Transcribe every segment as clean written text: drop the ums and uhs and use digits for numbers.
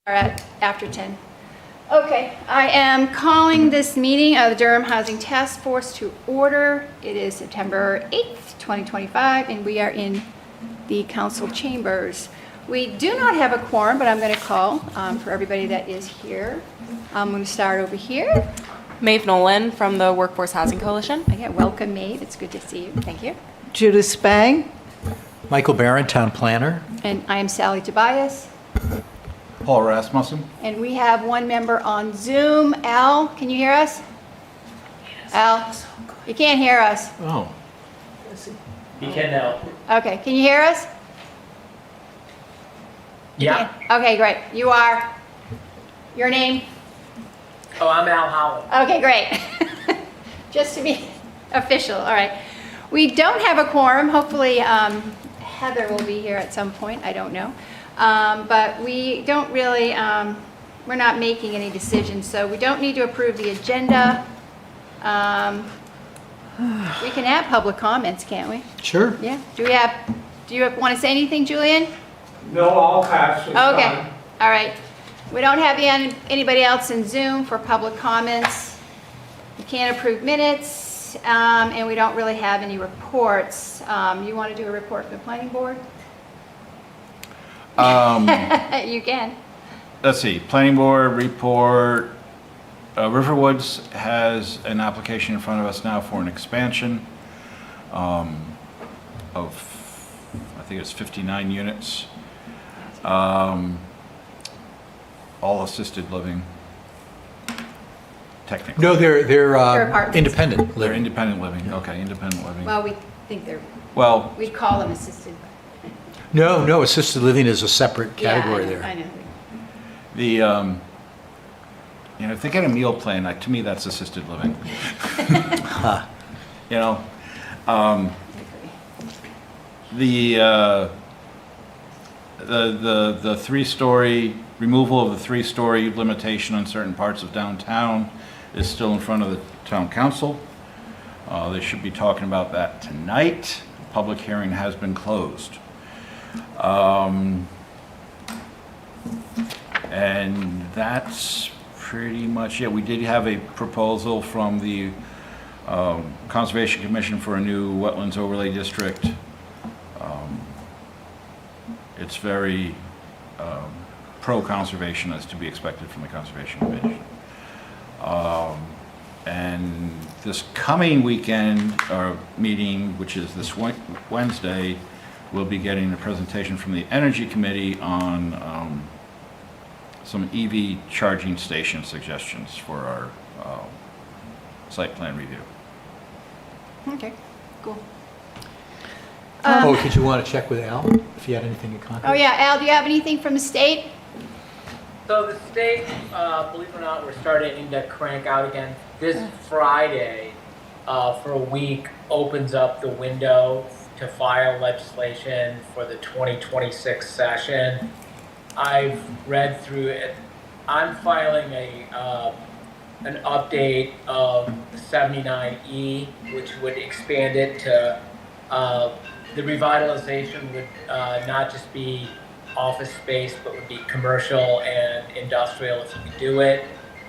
Are at after 10. Okay, I am calling this meeting of the Durham Housing Task Force to order. It is September 8th, 2025, and we are in the council chambers. We do not have a quorum, but I'm going to call for everybody that is here. I'm going to start over here. Maeve Nolan from the Workforce Housing Coalition. Okay, welcome, Maeve. It's good to see you. Thank you. Judith Spang. Michael Barron, Town Planner. And I am Sally Tobias. Paul Rasmussen. And we have one member on Zoom. Al, can you hear us? Al, you can't hear us. Oh. You can now. Okay, can you hear us? Yeah. Okay, great. You are? Your name? Oh, I'm Al Howland. Okay, great. Just to be official, all right. We don't have a quorum. Hopefully Heather will be here at some point. I don't know. But we don't really, we're not making any decisions, so we don't need to approve the agenda. We can have public comments, can't we? Sure. Yeah. Do you want to say anything, Julian? No, I'll pass. It's Okay, fine. all right. We don't have anybody else in Zoom for public comments. We can't approve minutes, and we don't really have any reports. You want to do a report for the planning board? You can. Let's see, Planning Board report. Riverwoods has an application in front of us now for an expansion of, I think it's 59 units. All assisted living, technically. No, they're apartments. independent They're living. independent living, okay, independent living. Well, we think they're, Well, we'd call them assisted. No, assisted living is a separate Yeah, category I know, there. I know. the, if they get a meal plan, to me, that's assisted living. You know, the three-story, removal of the three-story limitation on certain parts of downtown is still in front of the town council. They should be talking about that tonight. Public hearing has been closed. And that's pretty much it. We did have a proposal from the Conservation Commission for a new wetlands overlay district. It's very pro-conservation, as to be expected from the Conservation Commission. And this coming weekend, or meeting, which is this Wednesday, we'll be getting a presentation from the Energy Committee on some EV charging station suggestions for our site plan review. Okay, cool. Oh, did you want to check with Al if you had anything in concrete? Oh, yeah, Al, do you have anything from the state? So the state, believe it or not, we're starting to crank out again. This Friday, for a week, opens up the window to file legislation for the 2026 session. I've read through it. I'm filing an update of 79E, which would expand it to the revitalization would not just be office space, but would be commercial and industrial if you could do it.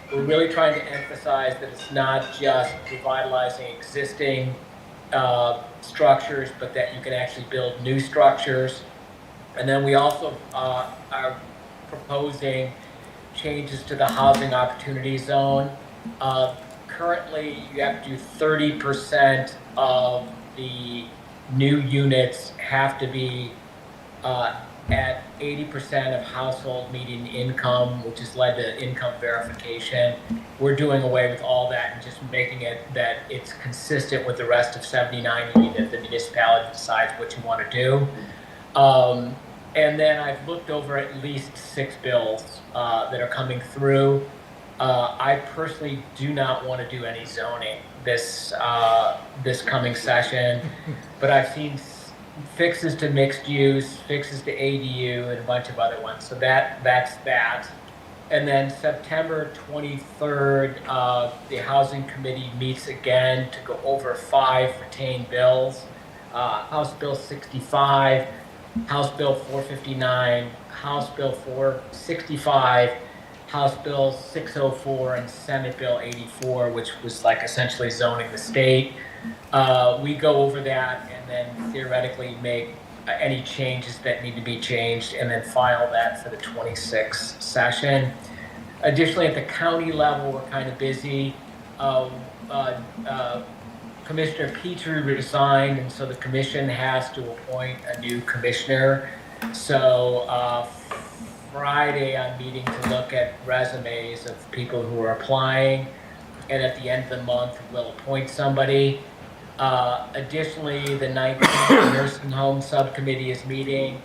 We're really trying to emphasize that it's not just revitalizing existing structures, but that you can actually build new structures. And then we also are proposing changes to the housing opportunity zone. Currently, you have to do 30% of the new units have to be at 80% of household median income, which has led to income verification. We're doing away with all that and just making it that it's consistent with the rest of 79E, that the municipality decides what you want to do. And then I've looked over at least 6 bills that are coming through. I personally do not want to do any zoning this coming session, but I've seen fixes to mixed use, fixes to ADU, and a bunch of other ones. So that's that. And then September 23rd, the Housing Committee meets again to go over 5 retained bills. House Bill 65, House Bill 459, House Bill 465, House Bill 604, and Senate Bill 84, which was like essentially zoning the state. We go over that and then theoretically make any changes that need to be changed and then file that for the 26th session. Additionally, at the county level, we're kind of busy. Commissioner Petrie resigned, and so the commission has to appoint a new commissioner. So Friday, I'm meeting to look at resumes of people who are applying, and at the end of the month, we'll appoint somebody. Additionally, the 19th Nursing Home Subcommittee is meeting.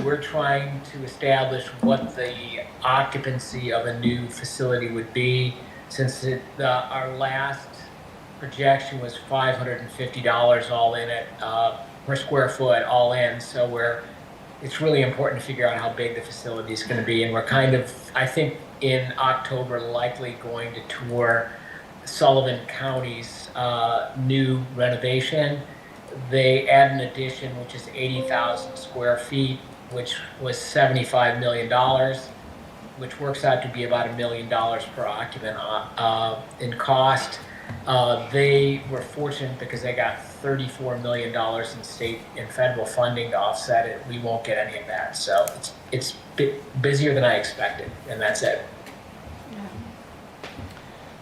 We're trying to establish what the occupancy of a new facility would be, since our last projection was $550 all in it per square foot all in. So it's really important to figure out how big the facility is going to be, and we're kind of, I think, in October likely going to tour Sullivan County's new renovation. They add an addition which is 80,000 square feet, which was $75 million, which works out to be about $1 million per occupant in cost. They were fortunate because they got $34 million in state and federal funding to offset it. We won't get any of that, so it's busier than I expected, and that's it.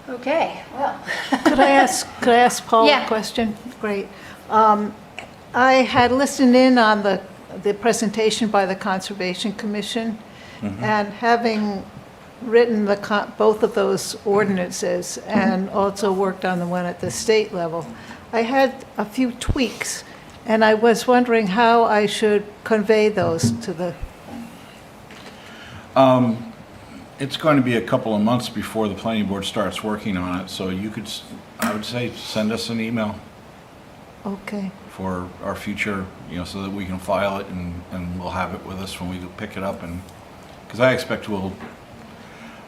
Okay, well. Could I ask Paul Yeah. a question? Great. I had listened in on the presentation by the Conservation Commission, and having written both of those ordinances and also worked on the one at the state level, I had a few tweaks, and I was wondering how I should convey those to the... It's going to be a couple of months before the planning board starts working on it, so you could, I would say, send us an email Okay. for our future, so that we can file it and we'll have it with us when we go pick it up. And because I expect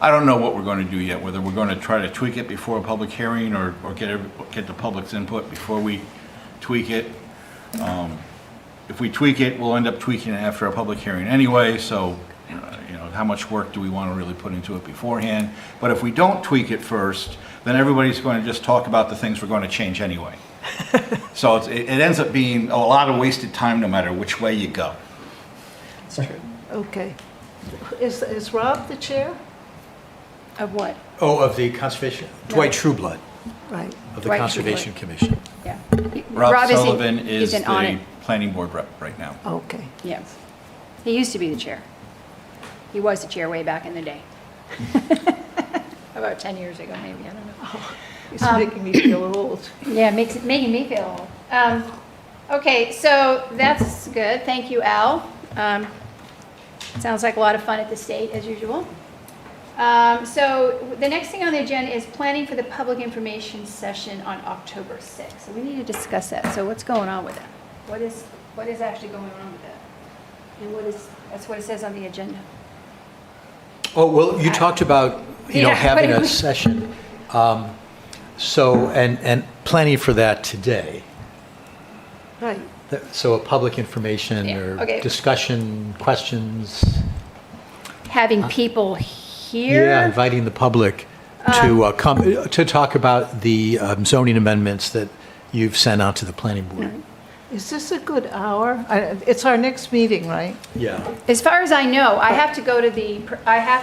I don't know what we're going to do yet, whether we're going to try to tweak it before a public hearing or get the public's input before we tweak it. If we tweak it, we'll end up tweaking it after a public hearing anyway, so how much work do we want to really put into it beforehand? But if we don't tweak it first, then everybody's going to just talk about the things we're going to change anyway. So it ends up being a lot of wasted time no matter which way you go. Okay. Is Rob the chair? Of what? Oh, of the Conservation, Dwight Trueblood Right. of the Dwight Conservation Commission. Yeah. Rob is Sullivan is isn't on the it. planning board rep right now. Okay. Yes. He used to be the chair. He was the chair way back in the day. About 10 years ago, maybe, I don't know. It's making me feel old. Yeah, making me feel old. Okay, so that's good. Thank you, Al. Sounds like a lot of fun at the state, as usual. So the next thing on the agenda is planning for the public information session on October 6th. So we need to discuss that. So what's going on with that? What is actually going on with that? And that's what it says on the agenda. Oh, well, you talked about, Yeah, having what- a session, so, and planning for that today. Right. So a public information Yeah, or okay. discussion, questions. Having people here. Yeah, inviting the public to come, to talk about the zoning amendments that you've sent out to the planning board. Is this a good hour? It's our next meeting, right? Yeah. As far as I know, I have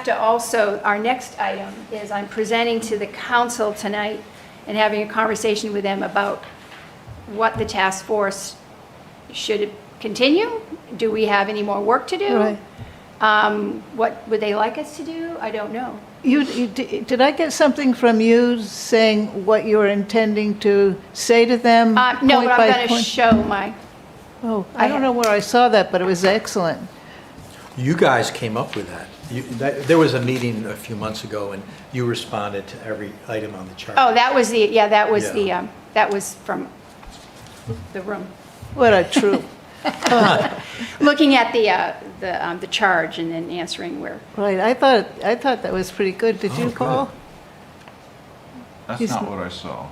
to also, our next item is I'm presenting to the council tonight and having a conversation with them about what the task force, should it continue? Do we have any more work to do? Right. What would they like us to do? I don't know. Did I get something from you saying what you were intending to say to them? No, point but I'm by going to point? show my, Oh, I don't know where I saw that, but it was excellent. You guys came up with that. There was a meeting a few months ago, and you responded to every item on the chart. oh, that was that was Yeah. that was from the room. What a troop. Looking at the charge and then answering where. Right, I thought that was pretty good. Did you, good. Paul? That's He's- not what I saw.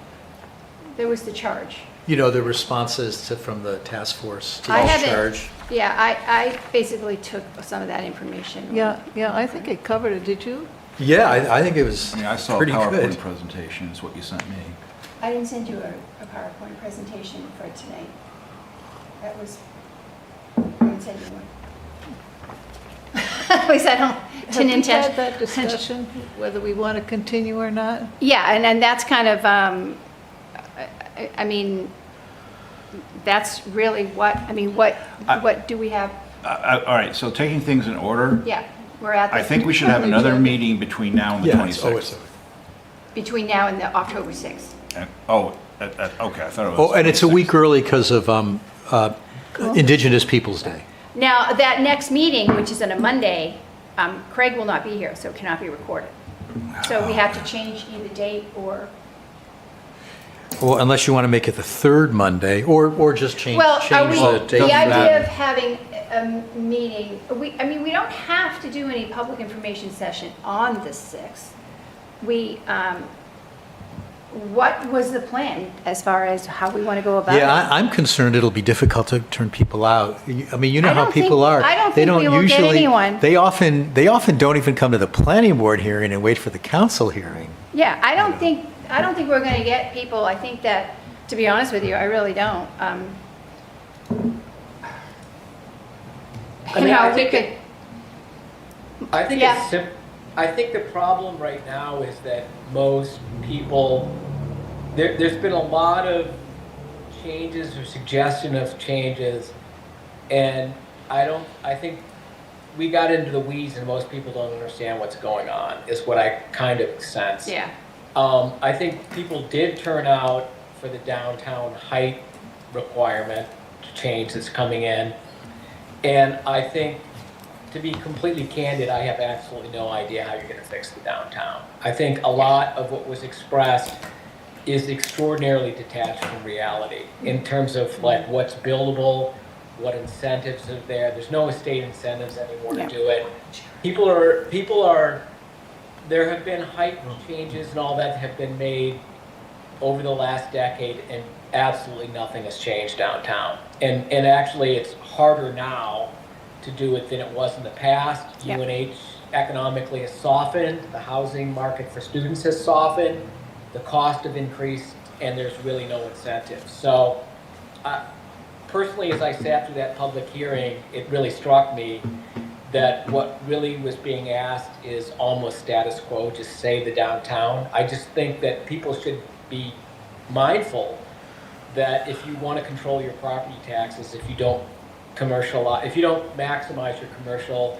There was the charge. the responses from the task force to I this haven't- charge? Yeah, I basically took some of that information. Yeah, I think it covered it, did you? Yeah, I think it was I mean, I saw a pretty PowerPoint good. presentation, is what you sent me. I didn't send you a PowerPoint presentation for tonight. That was, I didn't send you one. At least I don't, Have didn't we intend. had that discussion, whether we want to continue or not? Yeah, and that's kind of, I mean, that's really what do we have? All right, so taking things in order, Yeah, we're at. I think we should have another meeting between now and the Yeah, it's 26th. Between now and the October 6th. Okay, I thought it was. Oh, and it's a 26th. week early because of Indigenous Peoples' Day. Now, that next meeting, which is on a Monday, Craig will not be here, so it cannot be recorded. So we have to change either date or, Well, unless you want to make it the third Monday, or just change well, change the date. the for idea that. of having a meeting, we don't have to do any public information session on the 6th. What was the plan as far as how we want to go about it? Yeah, I'm concerned it'll be difficult to turn people out. I mean, you know I how don't people think- are. I don't They think we will get usually- anyone. They often don't even come to the planning board hearing and wait for the council hearing. Yeah, I don't think we're going to get people, I think that, to be honest with you, I really don't. I mean, I think could. I think Yeah. I think the problem right now is that most people, there's been a lot of changes or suggestion of changes, and I think we got into the weeds and most people don't understand what's going on, is what I kind of sense. Yeah, I think people did turn out for the downtown height requirement change that's coming in. And I think, to be completely candid, I have absolutely no idea how you're going to fix the downtown. I think a lot of what was expressed is extraordinarily detached from reality in terms of like what's buildable, what incentives are there. There's no estate incentives anymore Yeah. to do it. People are, there have been height changes and all that have been made over the last decade, and absolutely nothing has changed downtown. And actually, it's harder now to do it than it was in the past. Yeah. UNH economically has softened, the housing market for students has softened, the cost have increased, and there's really no incentive. So, personally, as I sat through that public hearing, it really struck me that what really was being asked is almost status quo, just save the downtown. I just think that people should be mindful that if you want to control your property taxes, if you don't maximize your commercial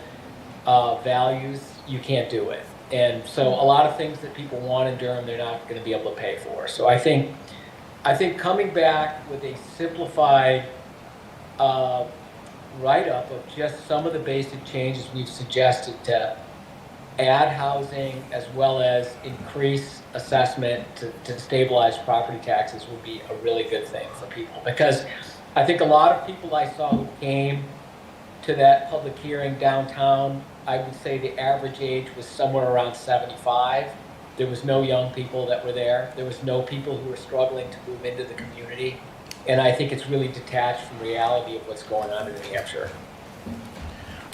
values, you can't do it. And so a lot of things that people want in Durham, they're not going to be able to pay for. So I think coming back with a simplified write-up of just some of the basic changes we've suggested to add housing as well as increase assessment to stabilize property taxes would be a really good thing for people. Because I think a lot of people I saw who came to that public hearing downtown, I would say the average age was somewhere around 75. There was no young people that were there. There was no people who were struggling to move into the community. And I think it's really detached from reality of what's going on in New Hampshire.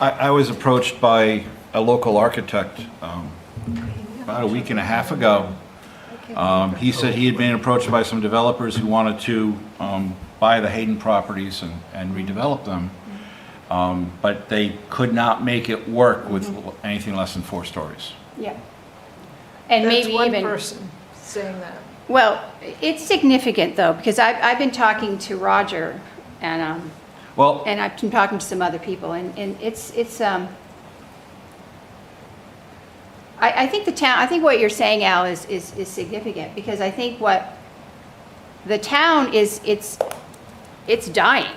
I was approached by a local architect about a week and a half ago. He said he had been approached by some developers who wanted to buy the Hayden properties and redevelop them, but they could not make it work with anything less than 4 stories. yeah. And That's maybe one even, person saying that. well, it's significant though, because I've been talking to Roger and Well, I've been talking to some other people, and it's I think I think what you're saying, Al, is significant, because I think what the town is, it's dying.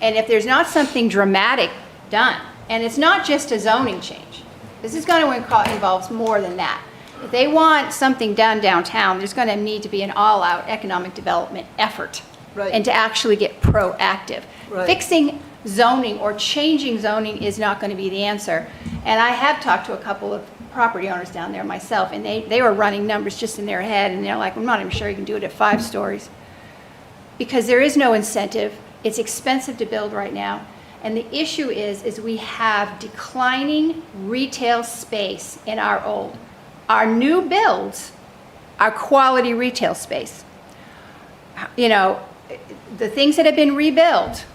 And if there's not something dramatic done, and it's not just a zoning change, this is going to involve more than that. If they want something done downtown, there's going to need to be an all-out economic development effort. Right. And to actually get proactive. Right. Fixing zoning or changing zoning is not going to be the answer. And I have talked to a couple of property owners down there myself, and they were running numbers just in their head, and they're like, I'm not even sure you can do it at 5 stories. because there is no incentive. It's expensive to build right now. And the issue is we have declining retail space in our old. Our new builds are quality retail space. You know, the things that have been rebuilt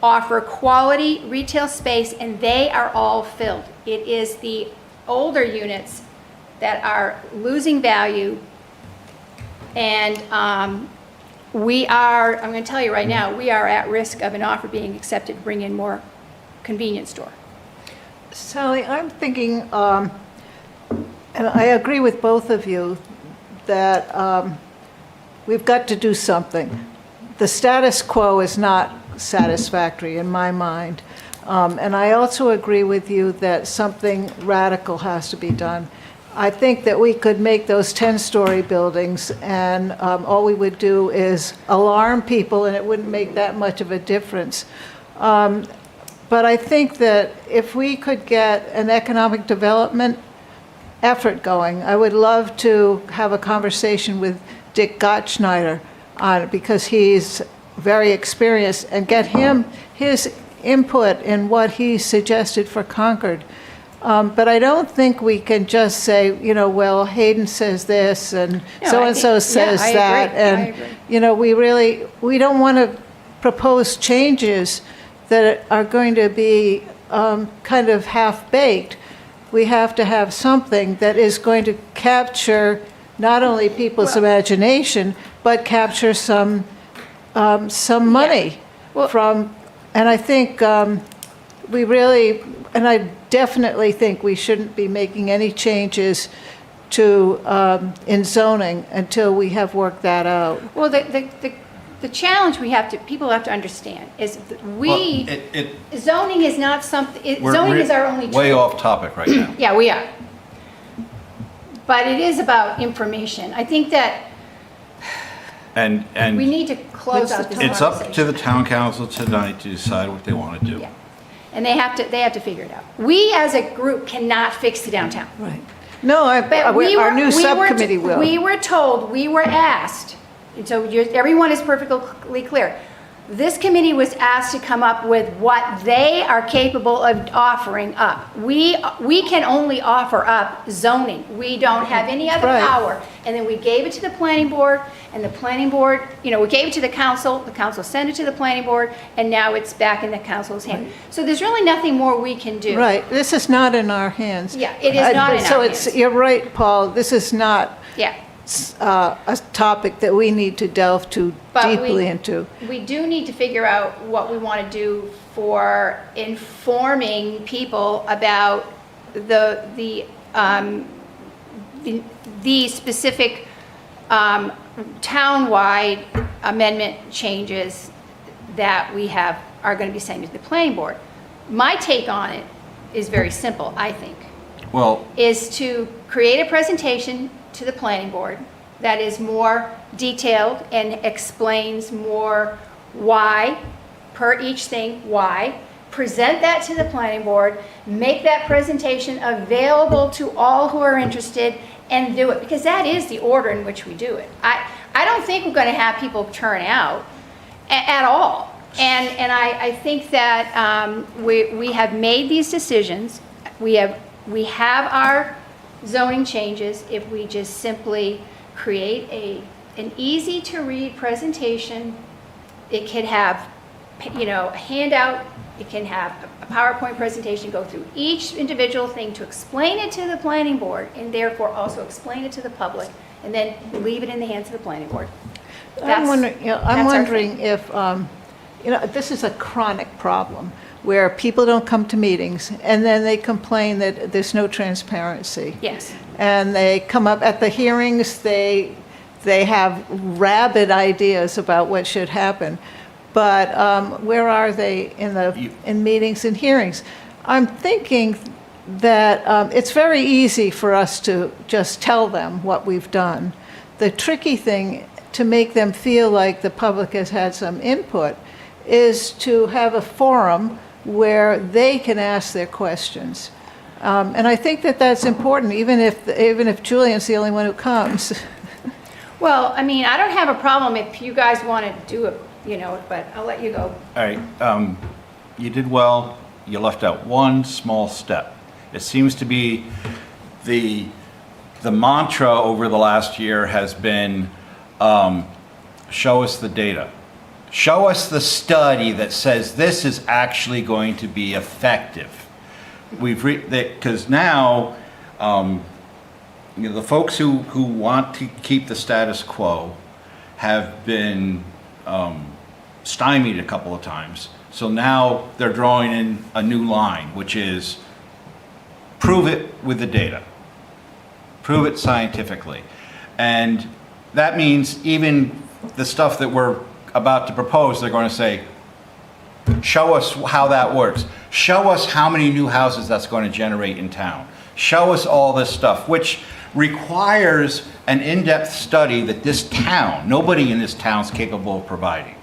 offer quality retail space, and they are all filled. It is the older units that are losing value, and I'm going to tell you right now, we are at risk of an offer being accepted to bring in more convenience store. Sally, I'm thinking, and I agree with both of you, that we've got to do something. The status quo is not satisfactory in my mind. And I also agree with you that something radical has to be done. I think that we could make those 10-story buildings, and all we would do is alarm people, and it wouldn't make that much of a difference. But I think that if we could get an economic development effort going, I would love to have a conversation with Dick Gottschneider on it, because he's very experienced, and get his input in what he suggested for Concord. But I don't think we can just say, you know, well, Hayden says this and No, so-and-so says I that. agree. I And, agree. you know, we don't want to propose changes that are going to be kind of half-baked. We have to have something that is going to capture not only people's imagination, but capture some money Well- from, and I think we really, and I definitely think we shouldn't be making any changes to, in zoning until we have worked that out. Well, the challenge people have to understand is that zoning is not something, zoning is our only tool. Way off topic right now. Yeah, we are. But it is about information. I think that And we need to close out this it's up to conversation. the town council tonight to decide what they want to do. Yeah. And they have to figure it out. We as a group cannot fix the downtown. Right. No, But our new subcommittee will. We were told, we were asked, and so everyone is perfectly clear. This committee was asked to come up with what they are capable of offering up. We can only offer up zoning. We don't have any other Right. power. And then we gave it to the planning board, and the planning board, you know, we gave it to the council sent it to the planning board, and now it's back in the council's hand. So there's really nothing more we can do. Right, this is not in our hands. Yeah, it is not in So our it's, hands. you're right, Paul, this is not Yeah. a topic that we need to delve too But deeply into. We do need to figure out what we want to do for informing people about the specific town-wide amendment changes that we are going to be sending to the planning board. My take on it is very simple, I think, Well, is to create a presentation to the planning board that is more detailed and explains more why, per each thing, why. Present that to the planning board, make that presentation available to all who are interested, and do it, because that is the order in which we do it. I don't think we're going to have people turn out at all. And I think that we have made these decisions. We have our zoning changes. If we just simply create an easy to read presentation, it could have, you know, a handout, it can have a PowerPoint presentation, go through each individual thing to explain it to the planning board, and therefore also explain it to the public, and then leave it in the hands of the planning board. I'm wondering, that's our wondering if, you know, this is a chronic problem where people don't come to meetings, and then they complain that there's no transparency. Yes. And they come up at the hearings, they have rabid ideas about what should happen. But where are they in meetings and hearings? I'm thinking that it's very easy for us to just tell them what we've done. The tricky thing to make them feel like the public has had some input is to have a forum where they can ask their questions. And I think that that's important, even if Julian's the only one who comes. Well, I mean, I don't have a problem if you guys want to do it, but I'll let you go. All right, you did well. You left out one small step. It seems to be the mantra over the last year has been, show us the data. Show us the study that says this is actually going to be effective. Because now, the folks who want to keep the status quo have been stymied a couple of times. So now they're drawing in a new line, which is prove it with the data. Prove it scientifically. And that means even the stuff that we're about to propose, they're going to say, show us how that works. Show us how many new houses that's going to generate in town. Show us all this stuff, which requires an in-depth study that this town, nobody in this town is capable of providing.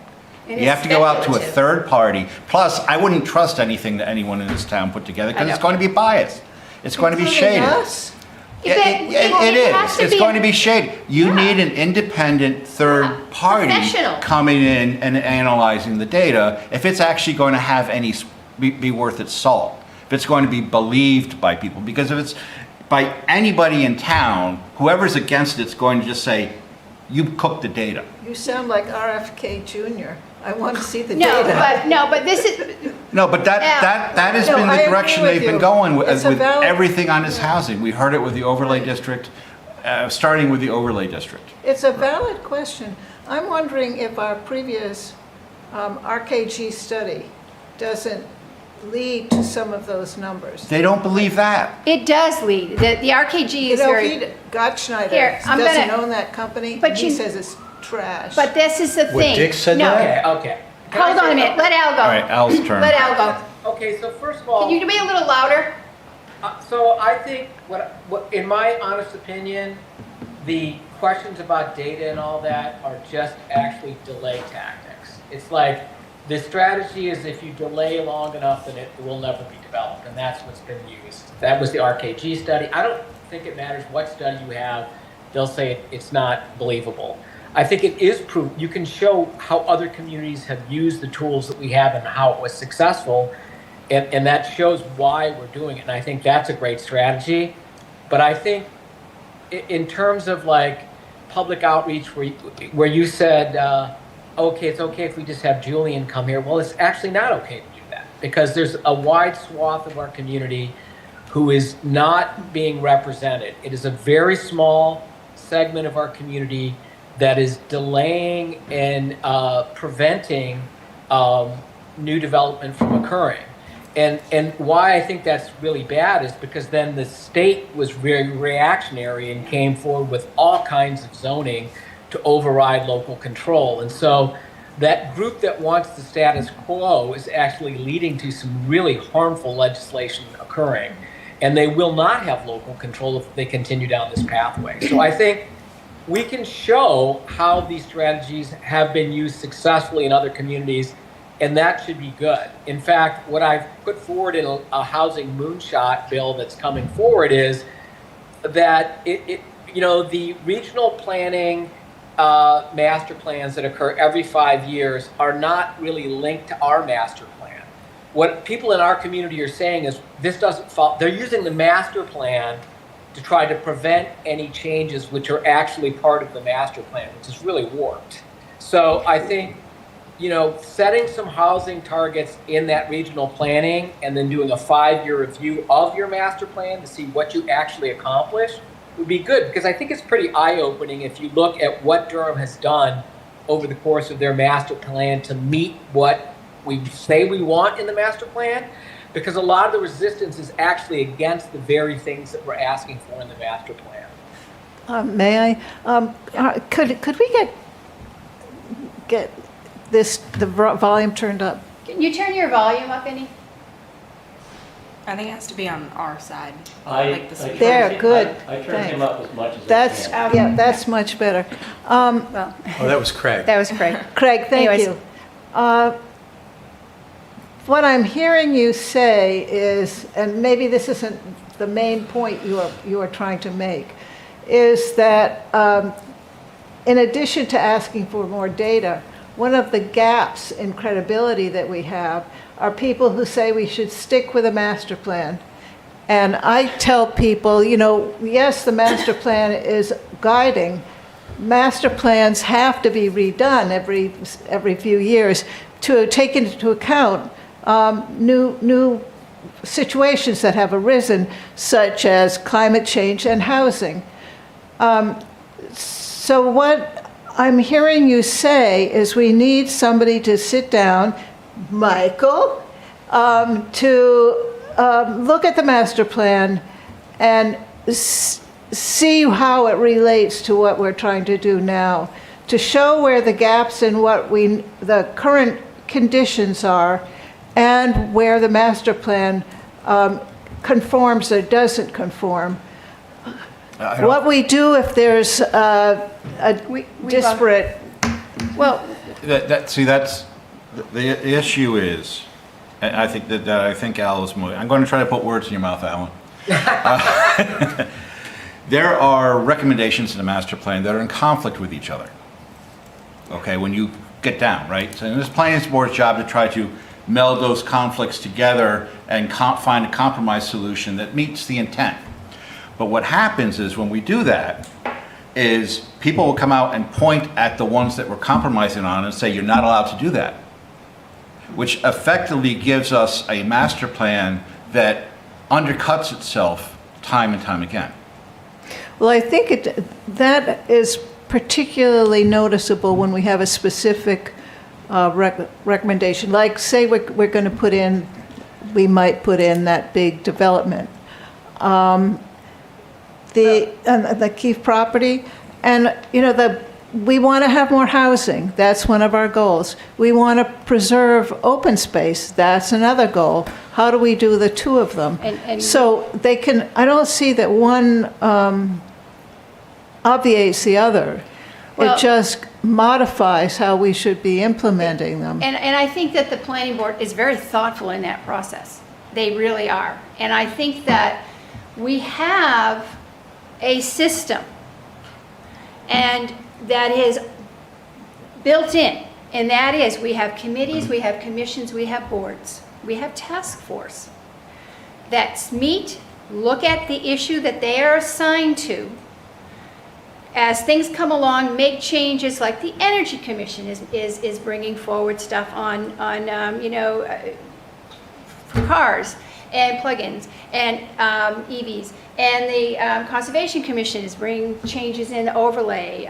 And You it's have to go out to a speculative. third party. Plus, I wouldn't trust anything that anyone in this town put together because I it's know. going to be biased. It's going to be Including shaded. us? It has is. to It's be going a- to be shaded. You Yeah. need an independent third party Professional. coming in and analyzing the data if it's actually going to have any, be worth its salt. If it's going to be believed by people. Because if it's by anybody in town, whoever's against it's going to just say, you cooked the data. You sound like RFK Jr. I want to see the No, data. but this is, No, but that has No, been I the agree direction with they've been you. going with, It's a with valid- everything on this housing. We heard it with the overlay district, starting with the overlay district. It's a valid question. I'm wondering if our previous RKG study doesn't lead to some of those numbers. They don't believe that. it does lead, the RKG You is know, very, Gottschneider Here, I'm doesn't gonna- own that company. But He you- says it's trash. but this is the What, thing. Dick said No. that? Okay. Can I Hold say on a minute, something? let Al go. All right, Al's turn. Let Al go. Okay, so first of all, Can you be a little louder? so I think what, in my honest opinion, the questions about data and all that are just actually delay tactics. It's like the strategy is if you delay long enough, then it will never be developed, and that's what's been used. That was the RKG study. I don't think it matters what study you have; they'll say it's not believable. I think it is proof. You can show how other communities have used the tools that we have and how it was successful. And that shows why we're doing it. And I think that's a great strategy. But I think in terms of like public outreach where you said, okay, it's okay if we just have Julian come here. Well, it's actually not okay to do that because there's a wide swath of our community who is not being represented. It is a very small segment of our community that is delaying and preventing new development from occurring. And why I think that's really bad is because then the state was very reactionary and came forward with all kinds of zoning to override local control. And so that group that wants the status quo is actually leading to some really harmful legislation occurring. And they will not have local control if they continue down this pathway. So I think we can show how these strategies have been used successfully in other communities, and that should be good. In fact, what I've put forward in a housing moonshot bill that's coming forward is that the regional planning master plans that occur every 5 years are not really linked to our master plan. What people in our community are saying is this doesn't fall. They're using the master plan to try to prevent any changes which are actually part of the master plan, which is really warped. So I think, setting some housing targets in that regional planning and then doing a 5-year review of your master plan to see what you actually accomplished would be good, because I think it's pretty eye-opening if you look at what Durham has done over the course of their master plan to meet what we say we want in the master plan, because a lot of the resistance is actually against the very things that we're asking for in the master plan. May I? Could we get the volume turned up? Can you turn your volume up any? I think it has to be on our side. I like the speaker. There, good. I turned him up as much as I That's, can. yeah, that's much better. Well, Oh, that was Craig. that was Craig. Craig, thank Anyways. you. What I'm hearing you say is, and maybe this isn't the main point you are trying to make, is that in addition to asking for more data, one of the gaps in credibility that we have are people who say we should stick with a master plan. And I tell people, yes, the master plan is guiding. Master plans have to be redone every few years to take into account new situations that have arisen, such as climate change and housing. So what I'm hearing you say is we need somebody to sit down, Michael, to look at the master plan and see how it relates to what we're trying to do now, to show where the gaps in the current conditions are, and where the master plan conforms or doesn't conform. What we do if there's a disparate. Well, that's the issue is, and I think that I think Al is more. I'm going to try to put words in your mouth, Alan. There are recommendations in the master plan that are in conflict with each other. Okay, when you get down, right? So it's planning board's job to try to meld those conflicts together and find a compromise solution that meets the intent. But what happens is when we do that, is people will come out and point at the ones that we're compromising on and say, you're not allowed to do that, which effectively gives us a master plan that undercuts itself time and time again. Well, I think that is particularly noticeable when we have a specific recommendation. Like, say we're going to we might put in that big development. The Keefe property, and we want to have more housing. That's one of our goals. We want to preserve open space. That's another goal. How do we do the two of them? So they can. I don't see that one obviates the other. Well, it just modifies how we should be implementing them. And I think that the planning board is very thoughtful in that process. They really are. And I think that we have a system and that is built in, and that is we have committees, we have commissions, we have boards, we have task force that meet, look at the issue that they are assigned to. As things come along, make changes, like the Energy Commission is bringing forward stuff on cars and plug-ins and EVs. And the Conservation Commission is bringing changes in the overlay.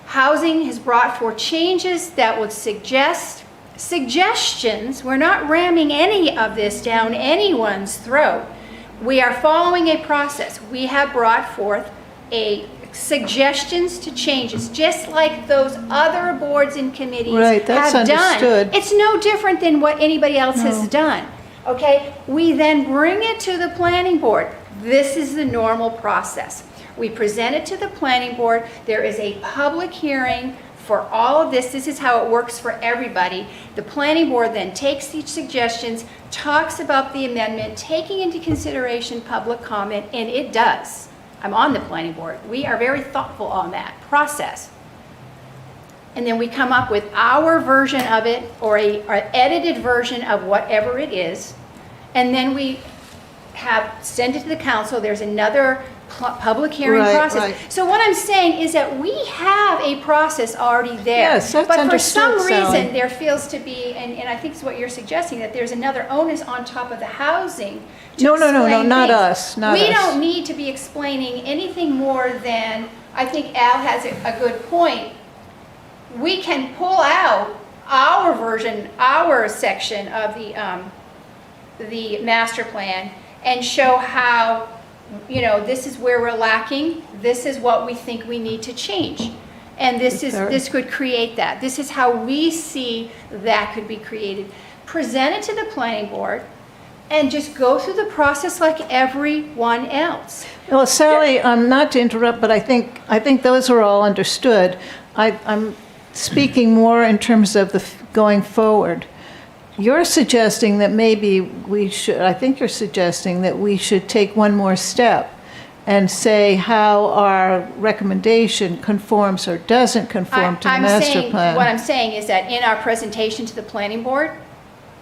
Housing has brought forth changes that would suggest suggestions. We're not ramming any of this down anyone's throat. We are following a process. We have brought forth suggestions to changes, just like those other boards and committees Right, that's have understood. done. It's no different than what anybody else has done. Okay, we then bring it to the planning board. This is the normal process. We present it to the planning board. There is a public hearing for all of this. This is how it works for everybody. The planning board then takes these suggestions, talks about the amendment, taking into consideration public comment, and it does. I'm on the planning board. We are very thoughtful on that process. And then we come up with our version of it, or an edited version of whatever it is. And then we send it to the council. There's another public hearing process. Right. So what I'm saying is that we have a process already there. Yes, that's but for understood, some reason, Sally. there feels to be, and I think it's what you're suggesting, that there's another onus on top of the housing to No, explain not things. us, not We us. don't need to be explaining anything more than, I think Al has a good point. We can pull out our version, our section of the master plan and show how, this is where we're lacking, this is what we think we need to change. And this could create that. This is how we see that could be created. Present it to the planning board and just go through the process like everyone else. Well, Sally, not to interrupt, but I think those are all understood. I'm speaking more in terms of going forward. You're suggesting that maybe I think you're suggesting that we should take one more step and say how our recommendation conforms or doesn't conform to the master plan. What I'm saying is that in our presentation to the planning board,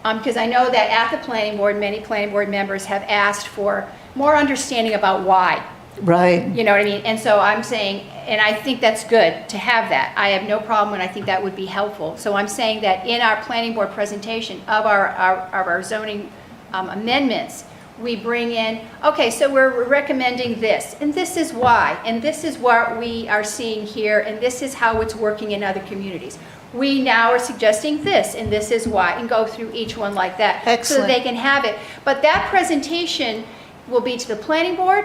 because I know that at the planning board, many planning board members have asked for more understanding about why. Right. You know what I mean? And so I'm saying, and I think that's good to have that. I have no problem, and I think that would be helpful. So I'm saying that in our planning board presentation of our zoning amendments, we bring in, okay, so we're recommending this, and this is why, and this is what we are seeing here, and this is how it's working in other communities. We now are suggesting this, and this is why, and go through each one like that. So Excellent. that they can have it. But that presentation will be to the planning board,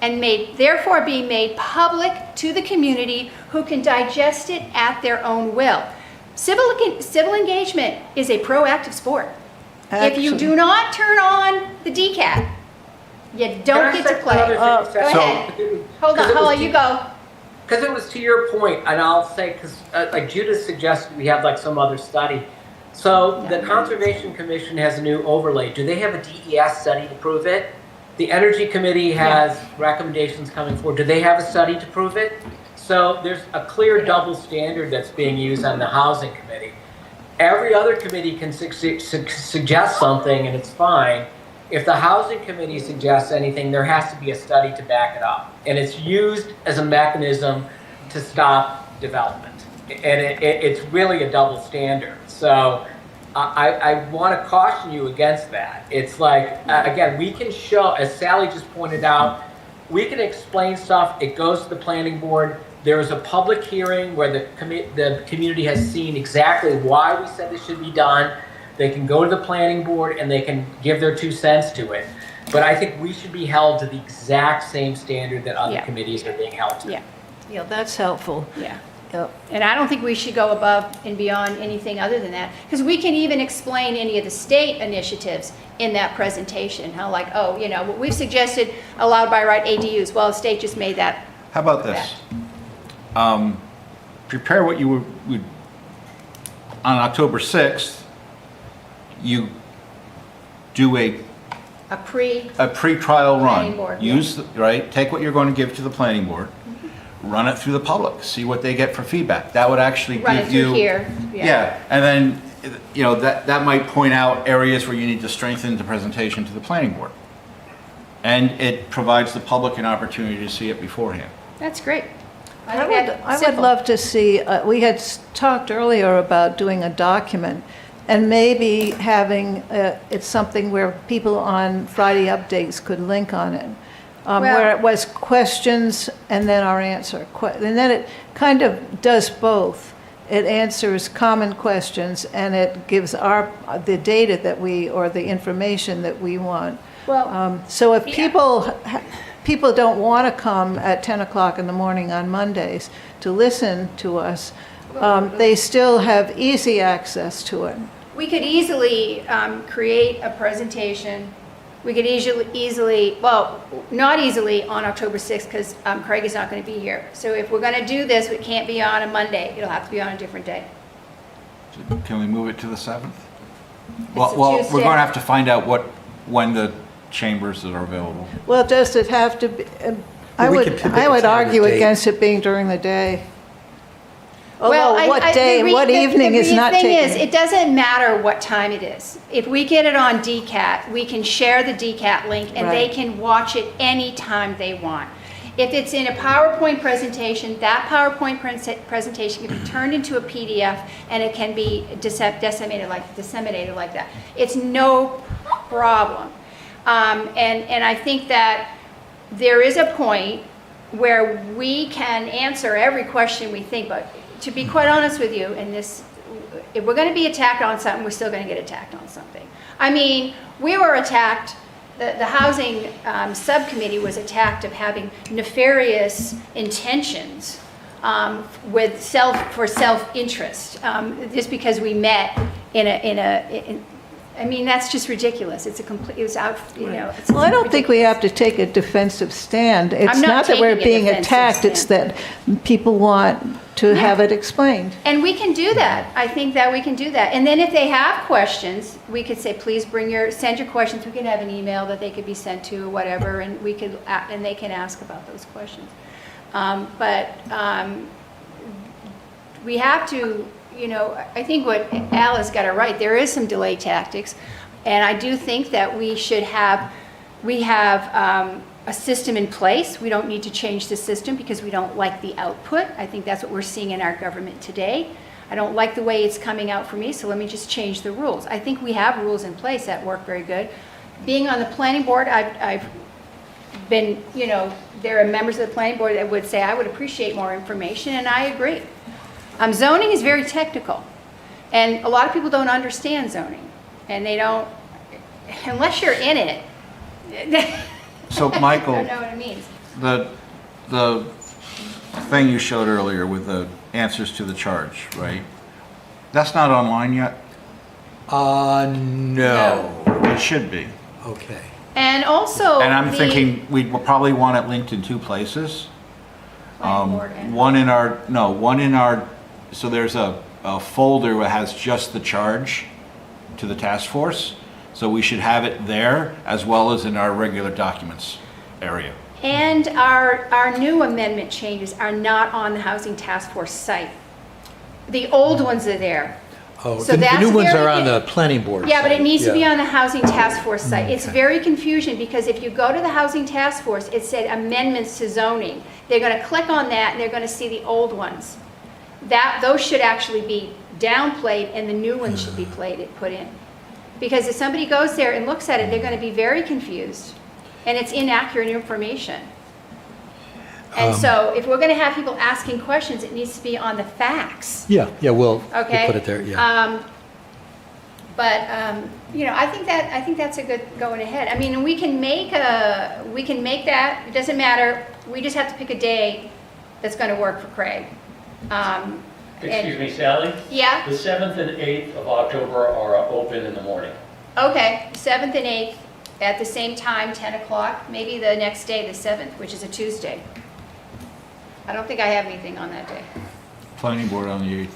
and therefore being made public to the community who can digest it at their own will. Civil engagement is a proactive sport. If you do not turn on the DCAT, you don't get to play. Go ahead. Hold on, you go. Because it was to your point, and I'll say, because like Judith suggested, we have like some other study. So the Conservation Commission has a new overlay. Do they have a DES study to prove it? The Energy Committee has recommendations coming forward. Do they have a study to prove it? So there's a clear double standard that's being used on the Housing Committee. Every other committee can suggest something, and it's fine. If the Housing Committee suggests anything, there has to be a study to back it up. And it's used as a mechanism to stop development. And it's really a double standard. So I want to caution you against that. It's like, again, we can show, as Sally just pointed out, we can explain stuff. It goes to the planning board. There is a public hearing where the community has seen exactly why we said this should be done. They can go to the planning board and they can give their 2 cents to it. But I think we should be held to the exact same standard that other committees are being held to. Yeah, that's helpful. Yeah. Yep. And I don't think we should go above and beyond anything other than that. Because we can even explain any of the state initiatives in that presentation. How like, oh, you know, what we've suggested allowed by right ADUs. Well, the state just made that. How about this? Prepare what you would, on October 6th, you do a pre-trial Planning run. board, Use, right, take what you're going to give to the planning board, run it through the public, see what they get for feedback. That would actually Run it give you. through here. Yeah, and then, you know, that might point out areas where you need to strengthen the presentation to the planning board. And it provides the public an opportunity to see it beforehand. That's great. I would love to see, we had talked earlier about doing a document and maybe having, it's something where people on Friday updates could link on it. Where it was questions and then our answer. And then it kind of does both. It answers common questions and it gives the data that or the information that we want. Well, So if people don't want to come at 10 o'clock in the morning on Mondays to listen to us, they still have easy access to it. we could easily create a presentation. We could easily, well, not easily on October 6th because Craig is not going to be here. So if we're going to do this, it can't be on a Monday. It'll have to be on a different day. So can we move it to the 7th? It's Well, a we're Tuesday. going to have to find out when the chambers that are available. Well, does it have to be, I Well, we would, can pick I a would time and argue date. against it being during the day. Well, Although what day and what evening is not The thing is, taken. it doesn't matter what time it is. If we get it on DCAT, we can share the DCAT link and they Right. can watch it anytime they want. If it's in a PowerPoint presentation, that PowerPoint presentation can be turned into a PDF and it can be disseminated like that. It's no problem. And I think that there is a point where we can answer every question we think, but to be quite honest with you, if we're going to be attacked on something, we're still going to get attacked on something. I mean, we were attacked, the housing subcommittee was attacked of having nefarious intentions for self-interest, just because we met in I mean, that's just ridiculous. It's a complete, it was out, you know. it's Well, I don't think we have ridiculous. to take a defensive stand. It's not not that we're taking a being defensive attacked, it's that people want to have it explained. And we can do that. I think that we can do that. And then if they have questions, we could say, please send your questions. We can have an email that they could be sent to, whatever, and and they can ask about those questions. We have to, you know, I think what Al has got it right. There is some delay tactics. And I do think that we have a system in place. We don't need to change the system because we don't like the output. I think that's what we're seeing in our government today. I don't like the way it's coming out for me, so let me just change the rules. I think we have rules in place that work very good. Being on the planning board, I've been, you know, there are members of the planning board that would say, I would appreciate more information, and I agree. Zoning is very technical, and a lot of people don't understand zoning, and they don't, unless you're in it. So, I Michael, don't know what it means. the thing you showed earlier with the answers to the charge, right? That's not online yet? No. It should be. Okay. And also, And I'm the thinking we'd probably want it linked in two places. planning board and- One in our, so there's a folder that has just the charge to the task force. So we should have it there as well as in our regular documents area. And our new amendment changes are not on the Housing Task Force site. The old ones are there. Oh, So the that's new ones very are on good. the planning board. Yeah, but it site. needs to be Yeah. on the Housing Task Force site. It's Okay. very confusing because if you go to the Housing Task Force, it said amendments to zoning. They're gonna click on that and they're gonna see the old ones. Those should actually be downplayed and the new ones should be put in. Because if somebody goes there and looks at it, they're gonna be very confused and it's inaccurate information. And so if we're gonna have people asking questions, it needs to be on the facts. Yeah, we'll Okay. put it there, yeah. You know, I think that's a good going ahead. I mean, we can make that, it doesn't matter, we just have to pick a day that's gonna work for Craig. Excuse me, Sally? Yeah, The 7th and 8th of October are open in the morning. okay, 7th and 8th at the same time, 10 o'clock, maybe the next day, the 7th, which is a Tuesday. I don't think I have anything on that day. Planning board on the 8th.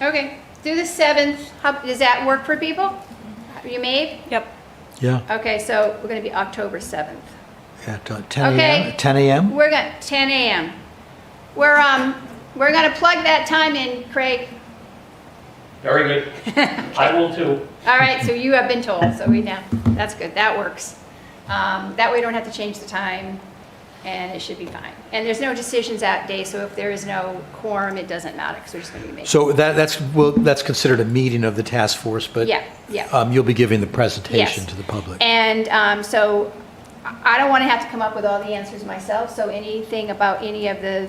Okay, do the 7th, does that work for people? You made? Yep. Yeah, Okay, so we're gonna be October 7th. at 10 Okay. a.m.? 10 a.m.? We're gonna, 10 a.m. We're gonna plug that time in, Craig. Very good. I will too. All right, so you have been told, so we know, that's good, that works. That way we don't have to change the time, and it should be fine. And there's no decisions that day, so if there is no quorum, it doesn't matter, because we're just gonna be making. So that's considered a meeting of the task force, but Yeah. you'll be giving the presentation Yes. to the public. And so I don't want to have to come up with all the answers myself, so anything about any of the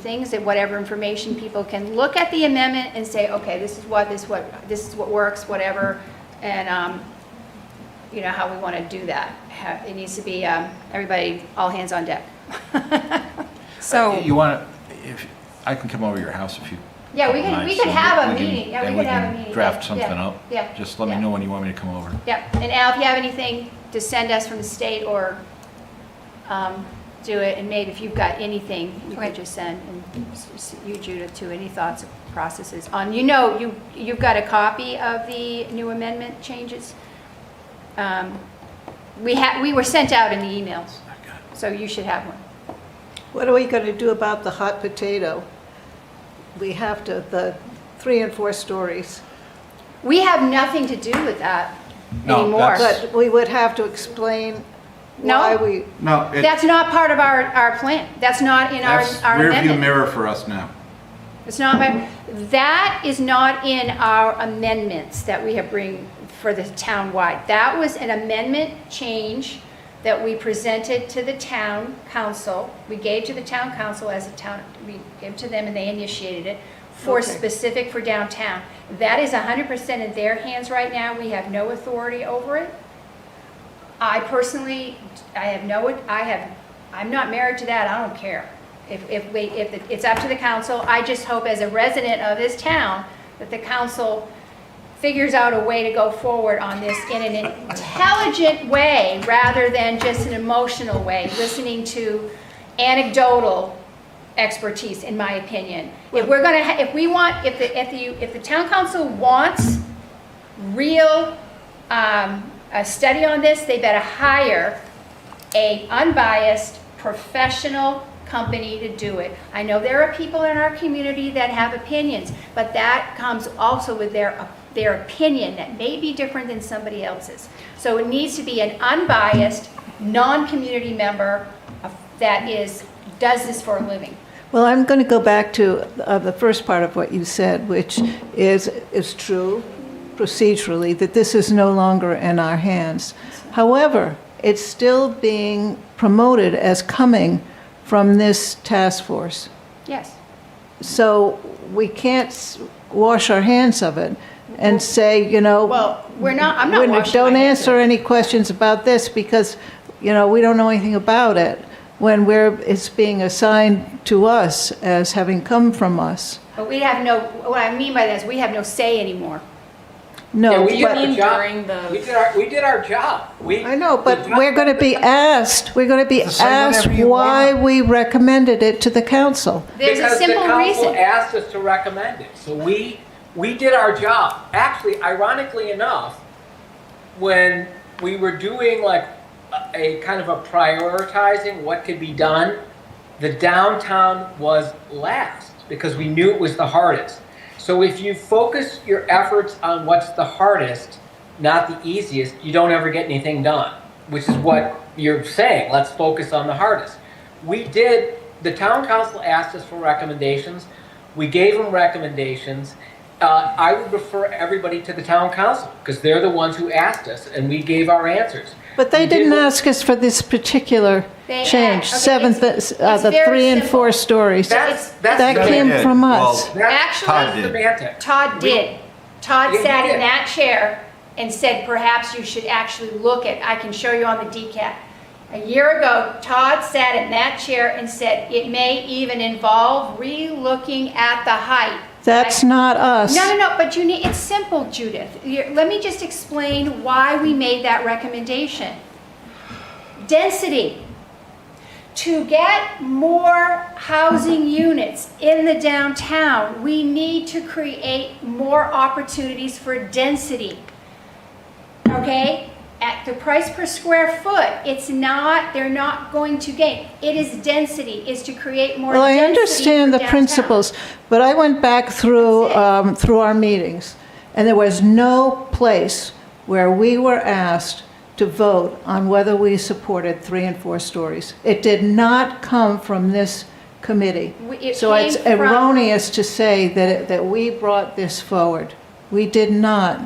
things, that whatever information people can look at the amendment and say, okay, this is what works, whatever, and, you know, how we want to do that. It needs to be, everybody, all hands on deck. So, You want to, if, I can come over to your house if you. Yeah, we couple could nights, and have a we can- meeting. Yeah, we and could have a can meeting. Draft Yeah, something yeah, up. yeah, Just let me yeah. know when you want me to come over. Yep, and Al, if you have anything to send us from the state or do it, and maybe if you've got anything, you Okay. could just send, and you, Judith, too, any thoughts or processes on, you know, you've got a copy of the new amendment changes? We were sent out in the emails, so you should have one. What are we going to do about the hot potato? We have to, the 3 and 4 stories. We have nothing to do with that No, anymore. that's- But we would have to explain No. why we, No, That's not part of our plan. That's not in our that's amendment. rearview mirror for us now. It's not, that is not in our amendments that we have bring for the town-wide. That was an amendment change that we presented to the town council. We gave to the town council as a town, we gave to them and they initiated it for Okay. specific for downtown. That is 100% in their hands right now. We have no authority over it. I personally, I'm not married to that. I don't care. If it's up to the council, I just hope as a resident of this town that the council figures out a way to go forward on this in an intelligent way rather than just an emotional way, listening to anecdotal expertise, in my opinion. If we're gonna, if the town council wants real a study on this, they better hire a unbiased, professional company to do it. I know there are people in our community that have opinions, but that comes also with their opinion that may be different than somebody else's. So it needs to be an unbiased, non-community member that does this for a living. Well, I'm going to go back to the first part of what you said, which is true procedurally, that this is no longer in our hands. However, it's still being promoted as coming from this task force. Yes. So we can't wash our hands of it and say, Well, I'm not washing don't my hands answer of it. any questions about this because, we don't know anything about it, when it's being assigned to us as having come from us. But what I mean by that is we have no say anymore. No, Yeah, we did but, our job. during the- We did our job. I know, but we're going to be asked, Say whatever you why want. we recommended it to the council. There's a simple Because the council reason. asked us to recommend it. So we did our job. Actually, ironically enough, when we were doing like a kind of a prioritizing what could be done, the downtown was last because we knew it was the hardest. So if you focus your efforts on what's the hardest, not the easiest, you don't ever get anything done, which is what you're saying. Let's focus on the hardest. The town council asked us for recommendations. We gave them recommendations. I would refer everybody to the town council because they're the ones who asked us and we gave our answers. But they We did didn't what- ask us for this particular They change, asked- okay, it's the very 3 and simple. 4 stories. That's That Yeah, came they did. from Well, us. That's Actually, did. semantic. Todd did. Todd Yeah, he sat in did. that chair and said, perhaps you should actually look at, I can show you on the DCAT. A year ago, Todd sat in that chair and said, it may even involve re-looking at the height. That's not us. No, but it's simple, Judith. Let me just explain why we made that recommendation. Density. To get more housing units in the downtown, we need to create more opportunities for density. Okay? At the price per square foot, they're not going to gain. It is density, is to create more Well, I density understand for the downtown. principles, but I went back through our meetings, and there was no place where we were asked to vote on whether we supported 3 and 4 stories. It did not come from this committee. It So it's came from- erroneous to say that we brought this forward. We did not.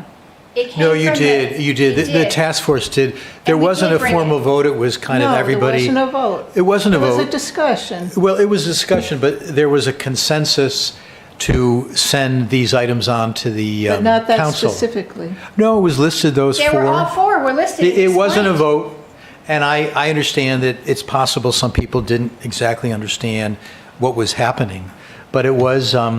It came No, you from did, you did. The task force did. There we wasn't did a bring formal it. vote, it was kind of No, everybody. there wasn't a vote. It wasn't a It was a vote. discussion. Well, it was a discussion, but there was a consensus to send these items on to the But not that council. specifically. No, it was listed, those They were all four. four, were listed. It wasn't a explained. vote, and I understand that it's possible some people didn't exactly understand what was happening, but it was, I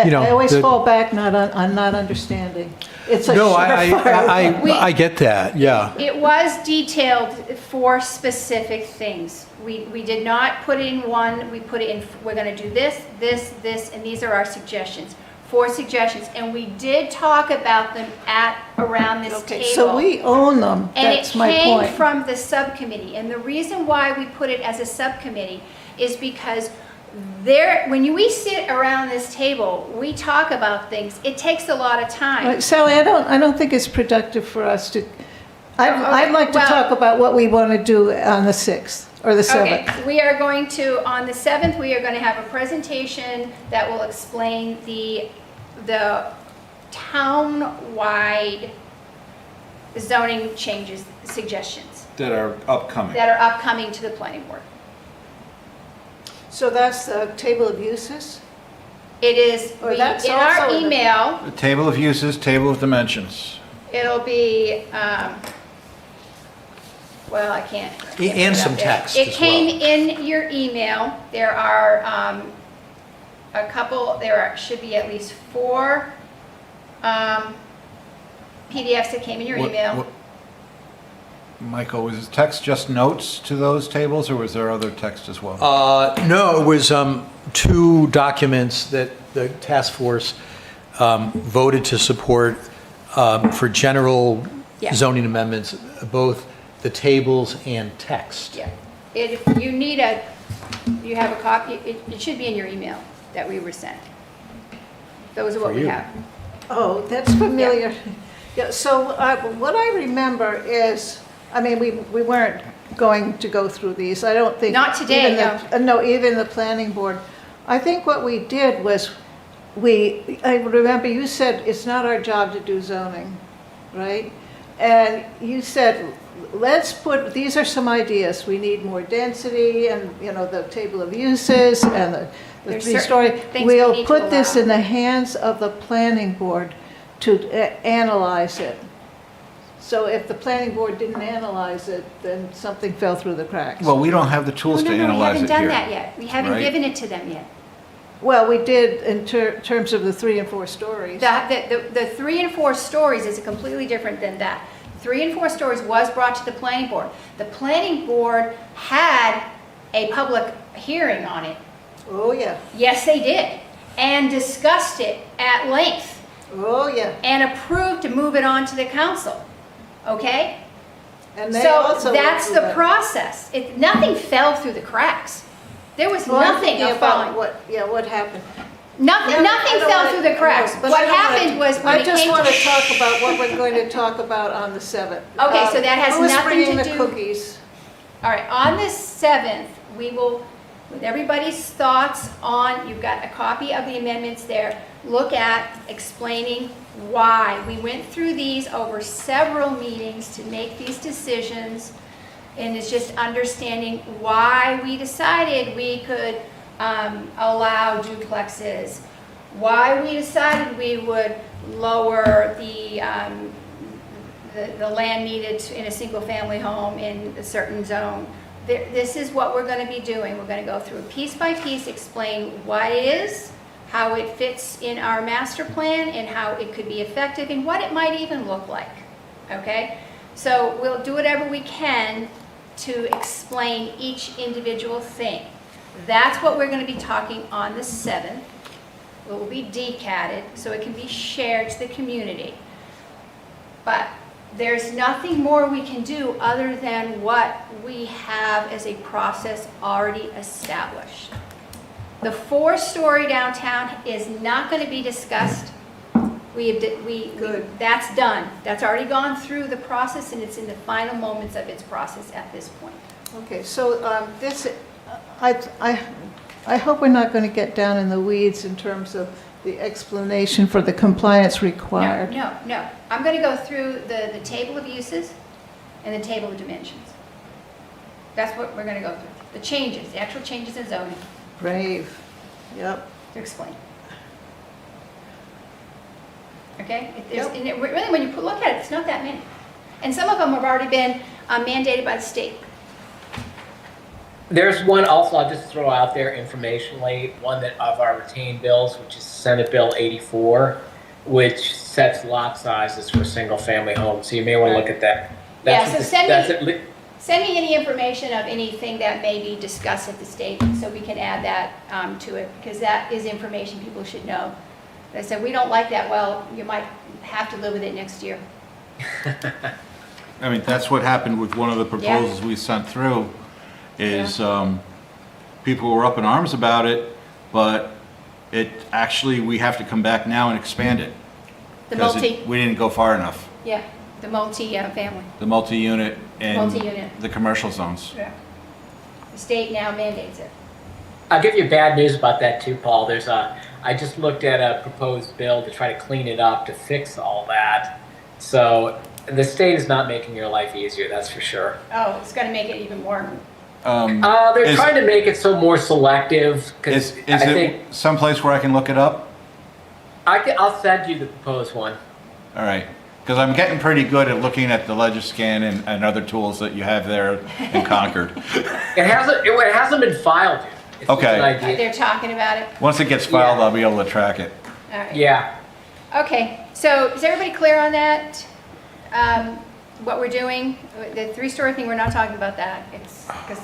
know, always the- fall back on not understanding. It's a no, surefire. We- I get that, yeah. It was detailed for specific things. We did not put in one, we put it in, we're gonna do this, and these are our suggestions. 4 suggestions, and we did talk about them around this table. Okay, so we own them, that's my And it came point. from the subcommittee, and the reason why we put it as a subcommittee is because when we sit around this table, we talk about things, it takes a lot of time. Right, Sally, I don't think it's productive for us to, I'd like to well- talk about what we want to do on the 6th or the 7th. Okay, we are going to, on the 7th, we are going to have a presentation that will explain the town-wide zoning changes, suggestions That are upcoming. that are upcoming to the planning board. So that's the table of uses? It is, Or that's in our also in the- email, The table of uses, table of dimensions. it'll be, well, I can't. And some text It as came well. in your email. There are a couple, should be at least 4 PDFs that came in your email. Michael, was text just notes to those tables, or was there other text as well? No, it was 2 documents that the task force voted to support for general Yeah. zoning amendments, both the tables and text. Yeah. If you need you have a copy, it should be in your email that we were sent. Those are what For we you. have. Oh, that's familiar. Yeah, so what I remember is, I mean, we weren't going to go through these. I don't think. Not today, No, even the planning board. I think what we did was, I remember you said it's not our job to do zoning, right? And you said, let's these are some ideas. We need more density and, the table of uses and the There's 3-story. certain things we We'll need to put this allow. in the hands of the planning board to analyze it. So if the planning board didn't analyze it, then something fell through the cracks. Well, we don't have the tools to No, we analyze haven't it done here. that yet. We haven't right? given it to them yet. Well, we did in terms of the 3 and 4 stories. The 3 and 4 stories is completely different than that. 3 and 4 stories was brought to the planning board. The planning board had a public hearing on it. Oh, yeah. Yes, they did. And discussed it at length Oh, yeah. and approved to move it on to the council. Okay? And they So also went that's through the that. process. Nothing fell through the cracks. There was Well, I'm nothing thinking of about falling. what happened. Nothing Yeah, I don't fell wanna- through the cracks. no, but What I don't wanna- happened was when I it just came want to... to talk about what we're going to talk about on the 7th. Okay, so that has Who's nothing bringing to the do- cookies? All right, on the 7th, we will, with everybody's thoughts on, you've got a copy of the amendments there, look at explaining why. We went through these over several meetings to make these decisions, and it's just understanding why we decided we could allow duplexes, why we decided we would lower the land needed in a single-family home in a certain zone. This is what we're going to be doing. We're going to go through piece by piece, explain what it is, how it fits in our master plan, and how it could be effective, and what it might even look like, okay? So we'll do whatever we can to explain each individual thing. That's what we're going to be talking on the 7th. It will be DCATed, so it can be shared to the community. But there's nothing more we can do other than what we have as a process already established. The 4-story downtown is not going to be discussed. That's done. That's already gone through the process, and it's in the final moments of its process at this point. Okay, so I hope we're not going to get down in the weeds in terms of the explanation for the compliance required. No. I'm going to go through the table of uses and the table of dimensions. That's what we're going to go through. The changes, the actual changes in zoning Brave. Yep. to explain. Okay? Yep. And really, when you look at it, it's not that many. And some of them have already been mandated by the state. There's one also I'll just throw out there informationally, one that of our retained bills, which is Senate Bill 84, which sets lot sizes for single-family homes. So you may want to look at that. Yeah, so send me me. any information of anything that may be discussed at the state, so we can add that to it, because that is information people should know. They said, we don't like that, well, you might have to live with it next year. I mean, that's what happened with one of the proposals we sent through, is people were up in arms about it, but it actually, we have to come back now and expand it. The 'Cause multi, we didn't go far enough. yeah, the multi-family, The multi-unit and Multi-unit. the commercial zones. yeah. The state now mandates it. I'll give you bad news about that too, Paul. I just looked at a proposed bill to try to clean it up to fix all that. So the state is not making your life easier, that's for sure. Oh, it's gonna make it even more. They're Is- trying to make it so more selective Is, because is I it think someplace where I can look it up? I'll send you the proposed one. All right, because I'm getting pretty good at looking at the Legiscan and other tools that you have there in Concord. It hasn't been filed yet. It's just Okay. an idea. They're talking about it. Once it gets filed, Yeah. I'll be able to track it. All right. Yeah. Okay, so is everybody clear on that? what we're doing, the three-story thing, we're not talking about that. It's, because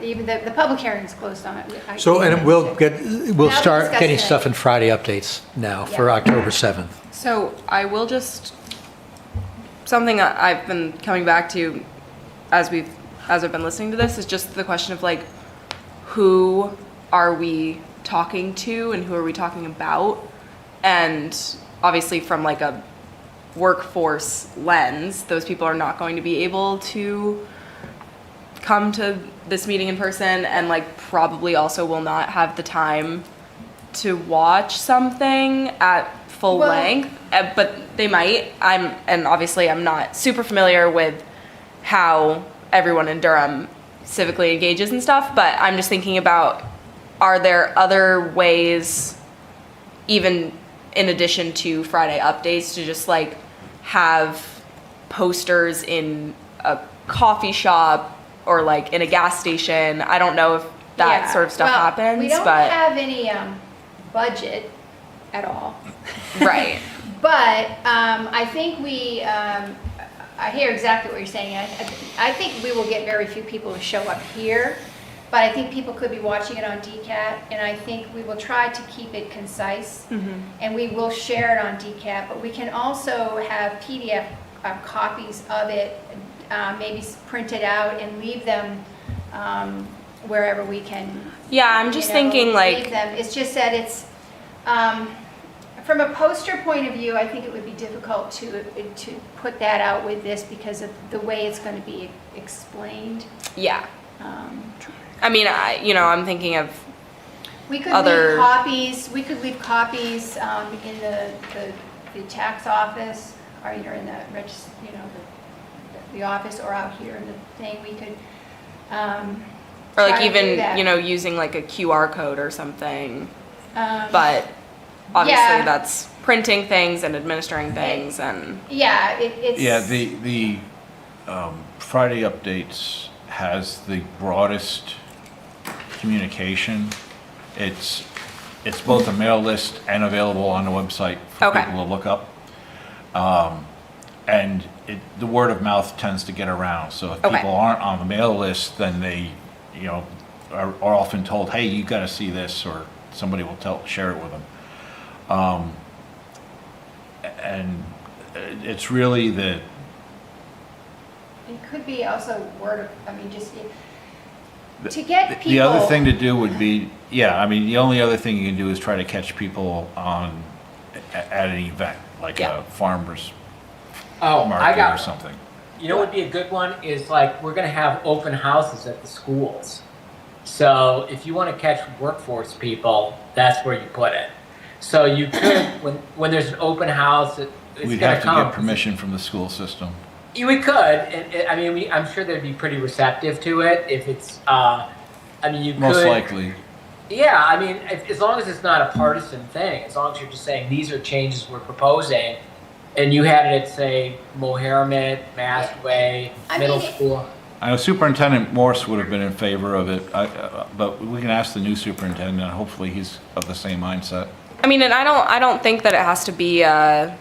even the public hearing is closed on it. So, and we'll Now start discuss getting it. stuff in Friday updates now for Yeah. October 7th. So I will just, something that I've been coming back to as I've been listening to this is just the question of like, who are we talking to and who are we talking about? And obviously from like a workforce lens, those people are not going to be able to come to this meeting in person and like probably also will not have the time to watch something at full Well- length, but they might. And obviously I'm not super familiar with how everyone in Durham civically engages and stuff, but I'm just thinking about, are there other ways, even in addition to Friday updates, to just like have posters in a coffee shop or like in a gas station? I don't know if that Yeah. sort of stuff Well, happens, we don't but have any budget at all. right. But I think I hear exactly what you're saying. I think we will get very few people to show up here, but I think people could be watching it on DCAT, and I think we will try to keep it concise, and we will share it on DCAT, but we can also have PDF copies of it, maybe print it out and leave them wherever we can. Yeah, I'm just you know, thinking leave like, them. It's just that it's, from a poster point of view, I think it would be difficult to put that out with this because of the way it's going to be explained. yeah. Um, I mean, I'm thinking of, We could Other- leave copies, in the tax office, or either in the the office or out here in the thing. We could, or like try to do even, that. using like a QR code or something, Um, but obviously yeah. that's printing things and administering things and, Yeah, it's. Yeah, the Friday updates has the broadest communication. It's both a mail list and available on the website for Okay. people to look up. And the word of mouth tends to get around. So if Okay. people aren't on the mail list, then they, are often told, hey, you got to see this, or somebody will share it with them. And it's really It could be also to get people. the other thing to do would be, the only other thing you can do is try to catch people at an event, like Yeah. a farmer's Oh, I market or got, something. you know what would be a good one is like, we're gonna have open houses at the schools. So if you wanna catch workforce people, that's where you put it. So you could, when there's an open house, it's We'd gonna have to come. get permission from the school system. We could, and I'm sure they'd be pretty receptive to it if it's, you could. Most likely. Yeah, as long as it's not a partisan thing, as long as you're just saying, these are changes we're proposing, and you had it at, say, Mohammed, Mastway, I middle mean, school. I know Superintendent Morse would have been in favor of it, but we can ask the new superintendent. Hopefully he's of the same mindset. and I don't think that it has to be a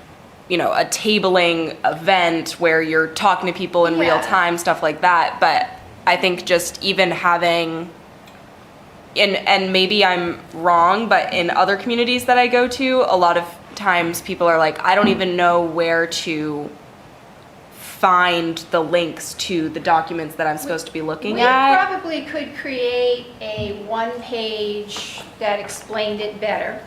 tabling event where you're talking to people in real Yeah. time, stuff like that. But I think just even having, and maybe I'm wrong, but in other communities that I go to, a lot of times people are like, I don't even know where to find the links to the documents that I'm supposed to be looking We at. probably could create a one-page that explained it better,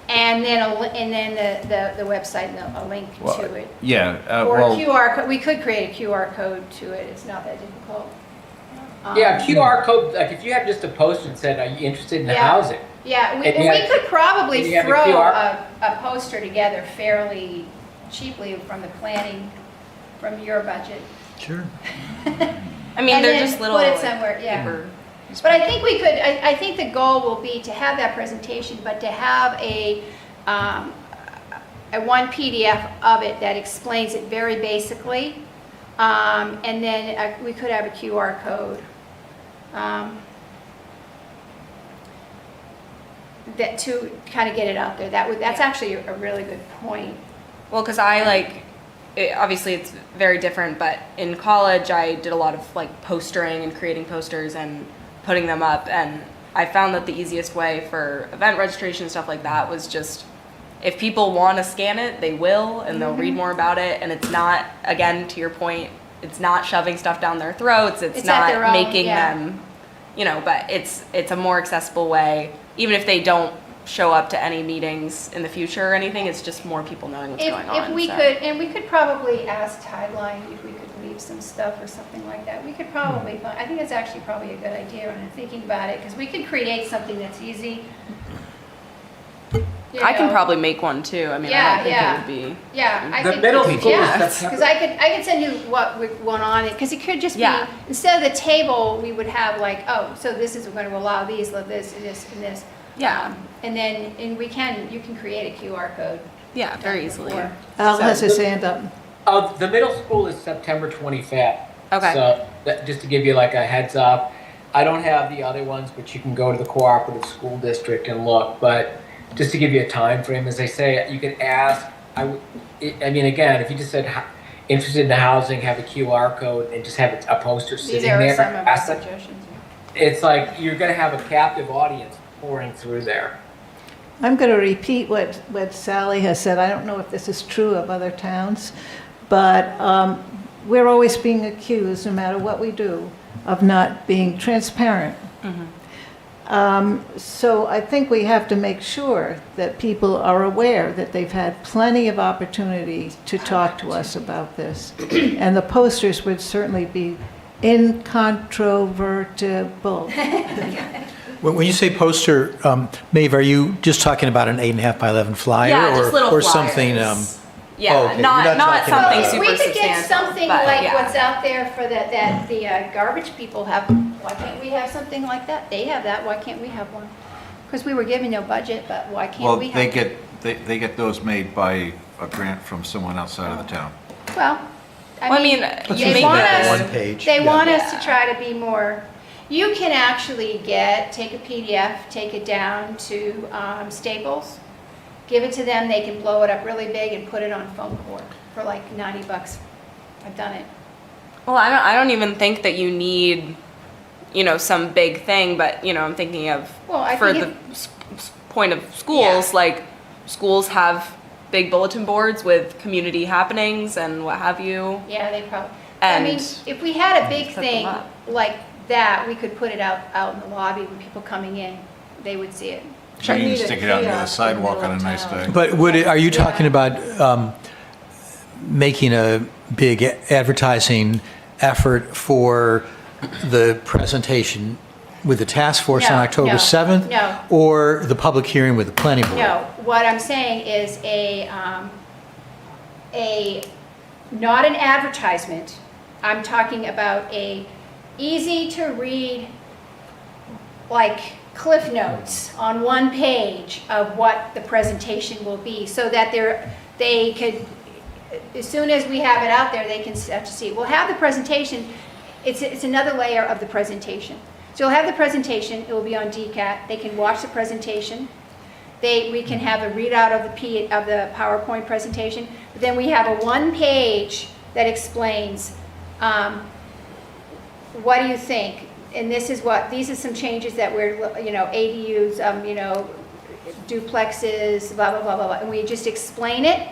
and then the website and a link to it. Yeah, Or a well, QR code, we could create a QR code to it, it's not that difficult. Yeah, QR code, like if you had just a poster that said, are you interested in the Yeah. housing? Yeah, And we you have- could probably and you have a throw QR? a poster together fairly cheaply from the planning, from your budget. Sure. And they're then just little put it like, somewhere, yeah. paper. But I think we could, I think the goal will be to have that presentation, but to have a one PDF of it that explains it very basically. And then we could have a QR code. That to kind of get it out there. That's Yeah. actually a really good point. Well, because I obviously it's very different, but in college I did a lot of like postering and creating posters and putting them up, and I found that the easiest way for event registration and stuff like that was just, if people want to scan it, they will, and they'll read more about it, and it's not, again, to your point, it's not shoving stuff down their throats, it's It's at their not own, making yeah. them, but it's a more accessible way, even if they don't show up to any meetings in the future or anything, it's just more people knowing what's going on. If we so. could, and we could probably ask Tideline if we could leave some stuff or something like that. We could probably find, I think it's actually probably a good idea when I'm thinking about it, because we could create something that's easy. You I can know. probably make one too. I mean, Yeah, I don't think yeah. it would be. Yeah, I The think. middle school is Yeah, September. because I could send you what we want on it, because it could just be, Yeah. instead of the table, we would have like, oh, so this is, we're going to allow these, this, and this, and this. Yeah. And then, and you can create a QR code. Yeah, very easily. Or- Al has his hand up. The middle school is September 25th. Okay. So just to give you like a heads up, I don't have the other ones, but you can go to the cooperative school district and look. But just to give you a time frame, as I say, you can ask. I mean, again, if you just said interested in the housing, have a QR code, and just have a poster These sitting are there. some of our ask them. suggestions. It's like you're going to have a captive audience pouring through there. I'm going to repeat what Sally has said. I don't know if this is true of other towns, but we're always being accused, no matter what we do, of not being transparent. So I think we have to make sure that people are aware that they've had plenty of opportunity to talk to us about this. And the posters would certainly be incontrovertible. When you say poster, Maeve, are you just talking about an 8.5 by 11 flyer? Yeah, just little or flyers. something? Yeah, Oh, okay. You're not not talking something about- super We could get substantial, something but like yeah. what's out there for that the garbage people have. Why can't we have something like that? They have that, why can't we have one? Because we were given no budget, but why Well, can't we they have? they get those made by a grant from someone outside of the town. Well, Well, I mean, Let's you they make want that us- one page. They yeah. want us to Yeah. try to be more, you can actually take a PDF, take it down to Staples, give it to them, they can blow it up really big and put it on foam core for like $90. I've done it. Well, I don't even think that you need, some big thing, but, I'm thinking of, Well, I for think the point of schools, Yeah. like, schools have big bulletin boards with community happenings and what have you. Yeah, they probably, I mean, And if we had a big set them thing up. like that, we could put it out in the lobby when people coming in, they would see it. So you need can a stick it out near the kiosk in the sidewalk middle on a of nice town. day. But are you talking about making a big advertising effort for the presentation with the task force on No, October no, 7th? no. Or the public hearing with the planning board? No, what I'm saying is not an advertisement. I'm talking about a easy to read, like Cliff Notes on one page of what the presentation will be, so that they could, as soon as we have it out there, they can start to see. We'll have the presentation, it's another layer of the presentation. So you'll have the presentation, it will be on DCAT, they can watch the presentation. We can have a readout of the PowerPoint presentation, but then we have a one page that explains, what do you think? And these are some changes that we're, ADUs, duplexes, blah, blah, blah, blah, blah. And we just explain it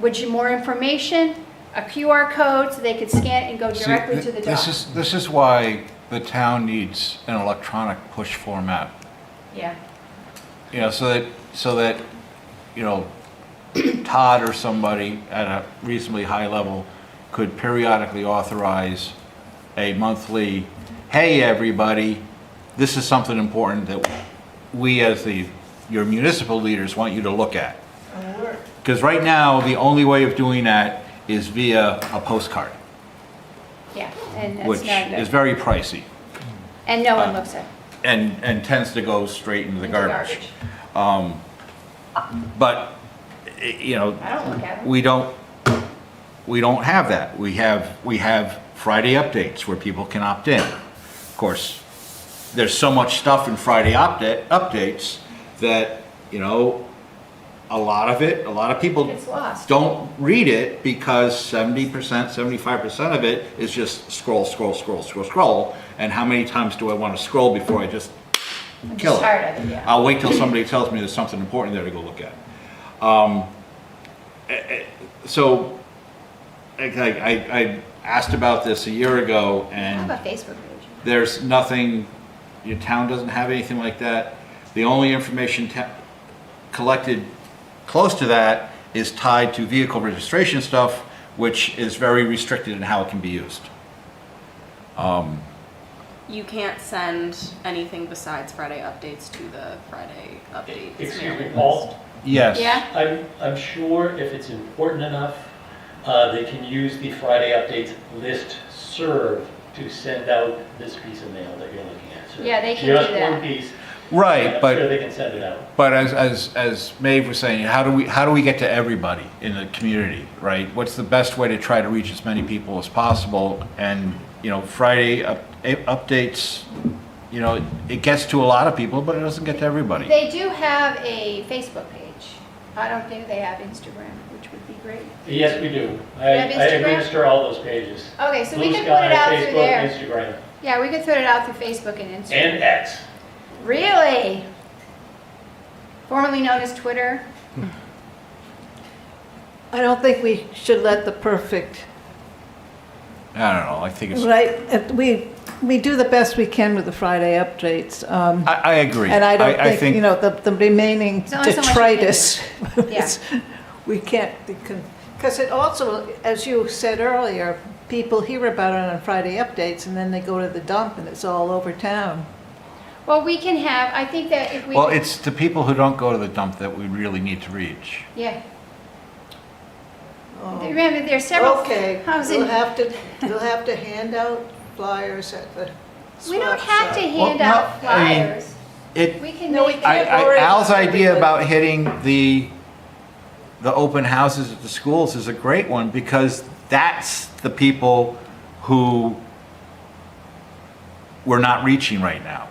with more information, a QR code so they could scan it and go See, directly to the doc. This is why the town needs an electronic push format. Yeah, So that, Todd or somebody at a reasonably high level could periodically authorize a monthly, hey, everybody, this is something important that we as your municipal leaders want you to look at. Because right now, the only way of doing that is via a postcard, yeah, and that's which not is good. very pricey And no one looks at it. and tends to go straight into the Into garbage. But, I don't look at them. we don't have that. We have Friday updates where people can opt in. Of course, there's so much stuff in Friday updates that, a lot of people It's lost. don't read it because 70%, 75% of it is just scroll, scroll, scroll, scroll, scroll. And how many times do I want to scroll before I just I'm kill just it? tired of it, yeah. I'll wait till somebody tells me there's something important there to go look at. So I asked about this a year ago, I have and a Facebook page. there's nothing, your town doesn't have anything like that. The only information collected close to that is tied to vehicle registration stuff, which is very restricted in how it can be used. You can't send anything besides Friday updates to the Friday updates. Excuse me, mailing Paul? list. Yes. Yeah? I'm sure if it's important enough, they can use the Friday updates list serve to send out this piece of mail that you're looking at. So Yeah, they can do Just that. one piece. Right, I'm sure but they can send it out. as Maeve was saying, how do we get to everybody in the community, right? What's the best way to try to reach as many people as possible? And, Friday updates, it gets to a lot of people, but it doesn't get to everybody. They do have a Facebook page. I don't think they have Instagram, which would be great. Yes, we do. I have Instagram? administer all those pages. Okay, so we Blue could put it Sky, out through Facebook, there. Instagram, Yeah, we could put it out through Facebook and Instagram. and X. Really? Formerly known as Twitter? I don't think we should let the perfect, I don't know, I think it's, right? We do the best we can with the Friday updates. I agree. And I don't think, the remaining There's only so much you can detritus, Yeah. we can't, because it also, as you said earlier, people hear about it on Friday updates and then they go to the dump and it's all over town. Well, we can have, I think that if we. Well, it's the people who don't go to the dump that we really need to reach. Yeah. Oh. Remember, there's several Okay, housing. you'll have to hand out flyers at the We don't swap have to shop. hand Well, out no, I mean, flyers. It, We can No, we make. can't. already Al's idea everybody. about hitting the open houses at the schools is a great one, because that's the people who we're not reaching right now.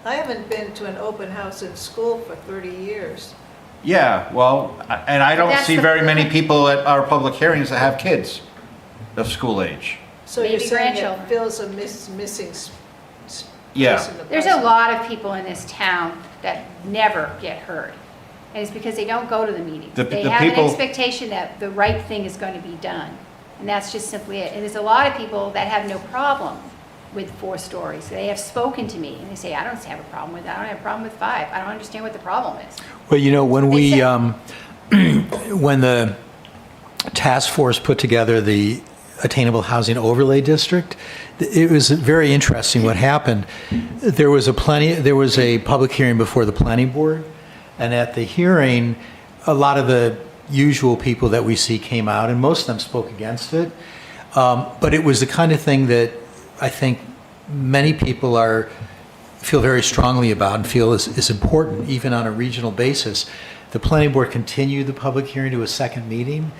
I haven't been to an open house in school for 30 years. Yeah, well, and I don't That's see the- very many people at our public hearings that have kids of school age. So you're Maybe saying it grandchildren. fills a missing Yeah. place in the There's a puzzle. lot of people in this town that never get heard. And it's because they don't go to the meetings. The They have an people- expectation that the right thing is going to be done. And that's just simply it. And there's a lot of people that have no problem with 4 stories. They have spoken to me and they say, I don't have a problem with that. I don't have a problem with 5. I don't understand what the problem is. Well, when They we, said- when the task force put together the Attainable Housing Overlay District, it was very interesting what happened. There was a public hearing before the planning board, and at the hearing, a lot of the usual people that we see came out, and most of them spoke against it. But it was the kind of thing that I think many people feel very strongly about and feel is important, even on a regional basis. The planning board continued the public hearing to a second meeting,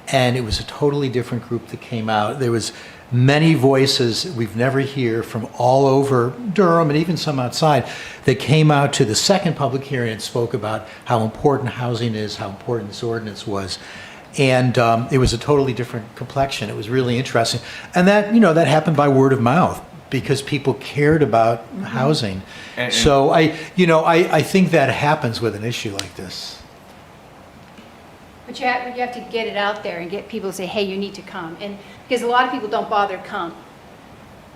and it was a totally different group that came out. There was many voices we've never hear from all over Durham, and even some outside, that came out to the second public hearing and spoke about how important housing is, how important this ordinance was. And it was a totally different complexion. It was really interesting. And that happened by word of mouth, because people cared about housing. And- So I think that happens with an issue like this. But you have to get it out there and get people to say, hey, you need to come. And because a lot of people don't bother to come.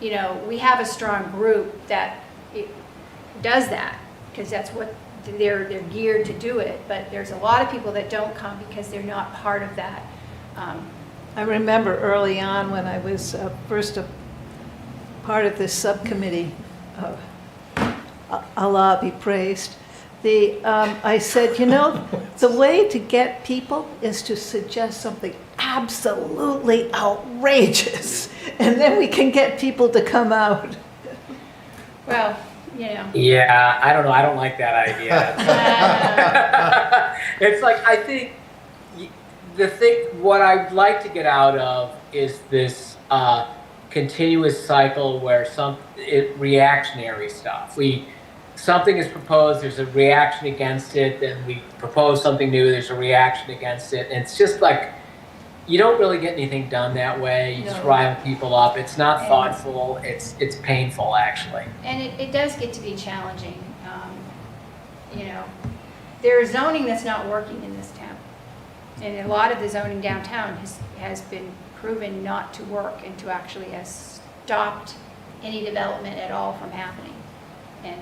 We have a strong group that does that, because that's what they're geared to do it. But there's a lot of people that don't come because they're not part of that. I remember early on when I was first a part of this subcommittee, Allah be praised, I said, the way to get people is to suggest something absolutely outrageous, and then we can get people to come out. Well, Yeah, I don't know. I don't like that idea. It's like, I think what I'd like to get out of is this continuous cycle where reactionary stuff. something is proposed, there's a reaction against it, then we propose something new, there's a reaction against it, and it's just like, you don't really get anything done that way. You just No. rile people up. It's not And- thoughtful. It's painful, actually. And it does get to be challenging. You know, there's zoning that's not working in this town. And a lot of the zoning downtown has been proven not to work and to actually has stopped any development at all from happening. And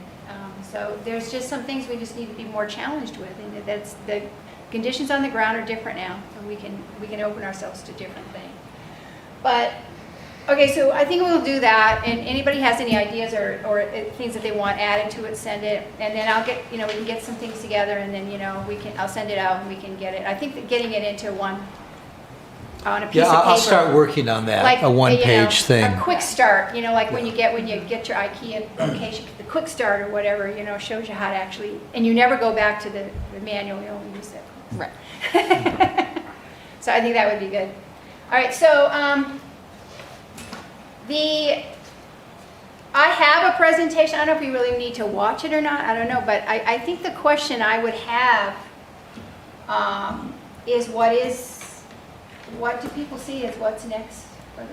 so there's just some things we just need to be more challenged with, and that's the conditions on the ground are different now, and we can open ourselves to different things. But okay, so I think we'll do that, and anybody has any ideas or things that they want added to it, send it, and then I'll get, we can get some things together, and then, I'll send it out and we can get it. I think that getting it into one, on a piece Yeah, of paper. I'll start working on that, Like, a one-page thing. A quick start, like when you get your IKEA location, the quick start or whatever, shows you how to actually, and you never go back to the manual, you only use it. Right. So I think that would be good. All right, so I have a presentation. I don't know if we really need to watch it or not. I don't know, but I think the question I would have is what do people see as what's next for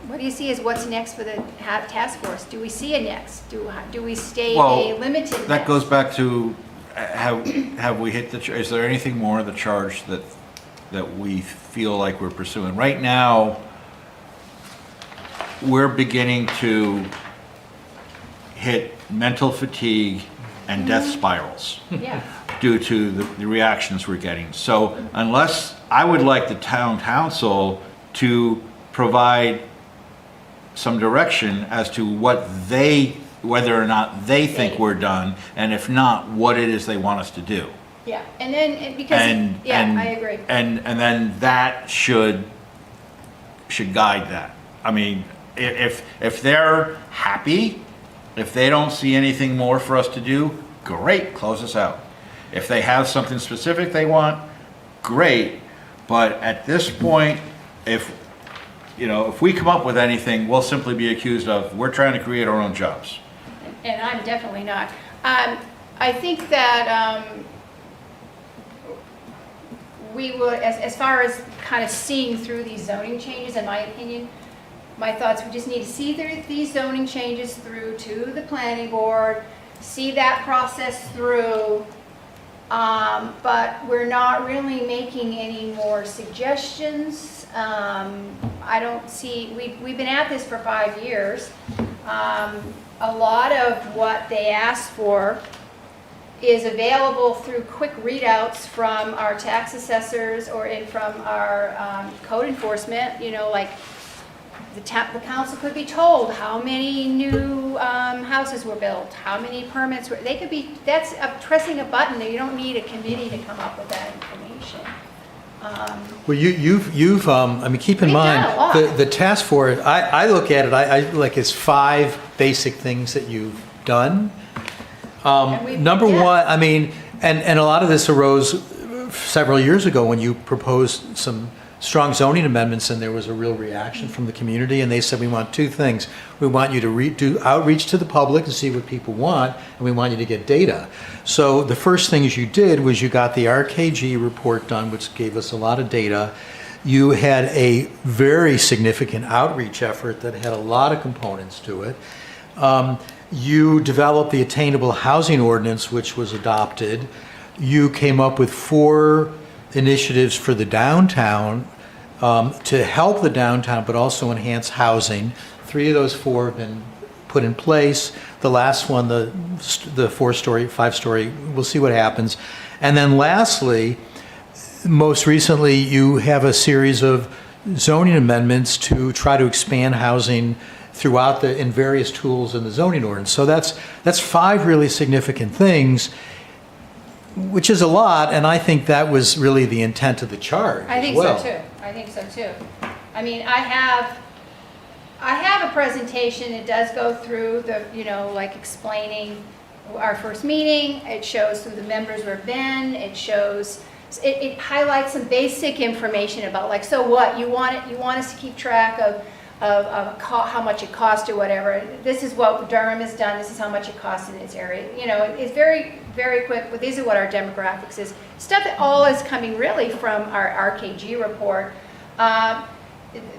what do you see as what's next for the task force? Do we see a next? Do we stay a Well, limited that next? goes back to, have we hit is there anything more of the charge that we feel like we're pursuing? Right now, we're beginning to hit mental fatigue and death spirals Yeah. due to the reactions we're getting. So unless, I would like the town council to provide some direction as to whether or not they think we're done, and if not, what it is they want us to do. Yeah, and then, because, I agree. And then that should guide that. I mean, if they're happy, if they don't see anything more for us to do, great, close us out. If they have something specific they want, great. But at this point, if we come up with anything, we'll simply be accused of, we're trying to create our own jobs. And I'm definitely not. I think that we would, as far as kind of seeing through these zoning changes, in my opinion, my thoughts, we just need to see these zoning changes through to the planning board, see that process through, but we're not really making any more suggestions. I don't see, we've been at this for 5 years. A lot of what they asked for is available through quick readouts from our tax assessors or from our code enforcement, like the council could be told how many new houses were built, how many permits were, that's pressing a button. You don't need a committee to come up with that information. Well, you've I mean, keep in We've done mind, a lot. the task force, I look at it, I like it's 5 basic things that you've done. Number one, I mean, and a lot of this arose several years ago when you proposed some strong zoning amendments, and there was a real reaction from the community, and they said, we want 2 things. We want you to do outreach to the public and see what people want, and we want you to get data. So the first thing you did was you got the RKG report done, which gave us a lot of data. You had a very significant outreach effort that had a lot of components to it. You developed the Attainable Housing Ordinance, which was adopted. You came up with 4 initiatives for the downtown to help the downtown, but also enhance housing. 3 of those 4 have been put in place. The last one, the 4-story, 5-story, we'll see what happens. And then lastly, most recently, you have a series of zoning amendments to try to expand housing throughout in various tools in the zoning ordinance. So that's 5 really significant things, which is a lot, and I think that was really the intent of the charge I think as well. so too. I think so too. I mean, I have a presentation. It does go through the, like explaining our first meeting. It shows who the members were been. It shows, it highlights some basic information about, like, so what you want us to keep track how much it cost or whatever. This is what Durham has done, this is how much it costs in this area. You know, it's very, very quick, but these are what our demographics is. Stuff that all is coming really from our RKG report.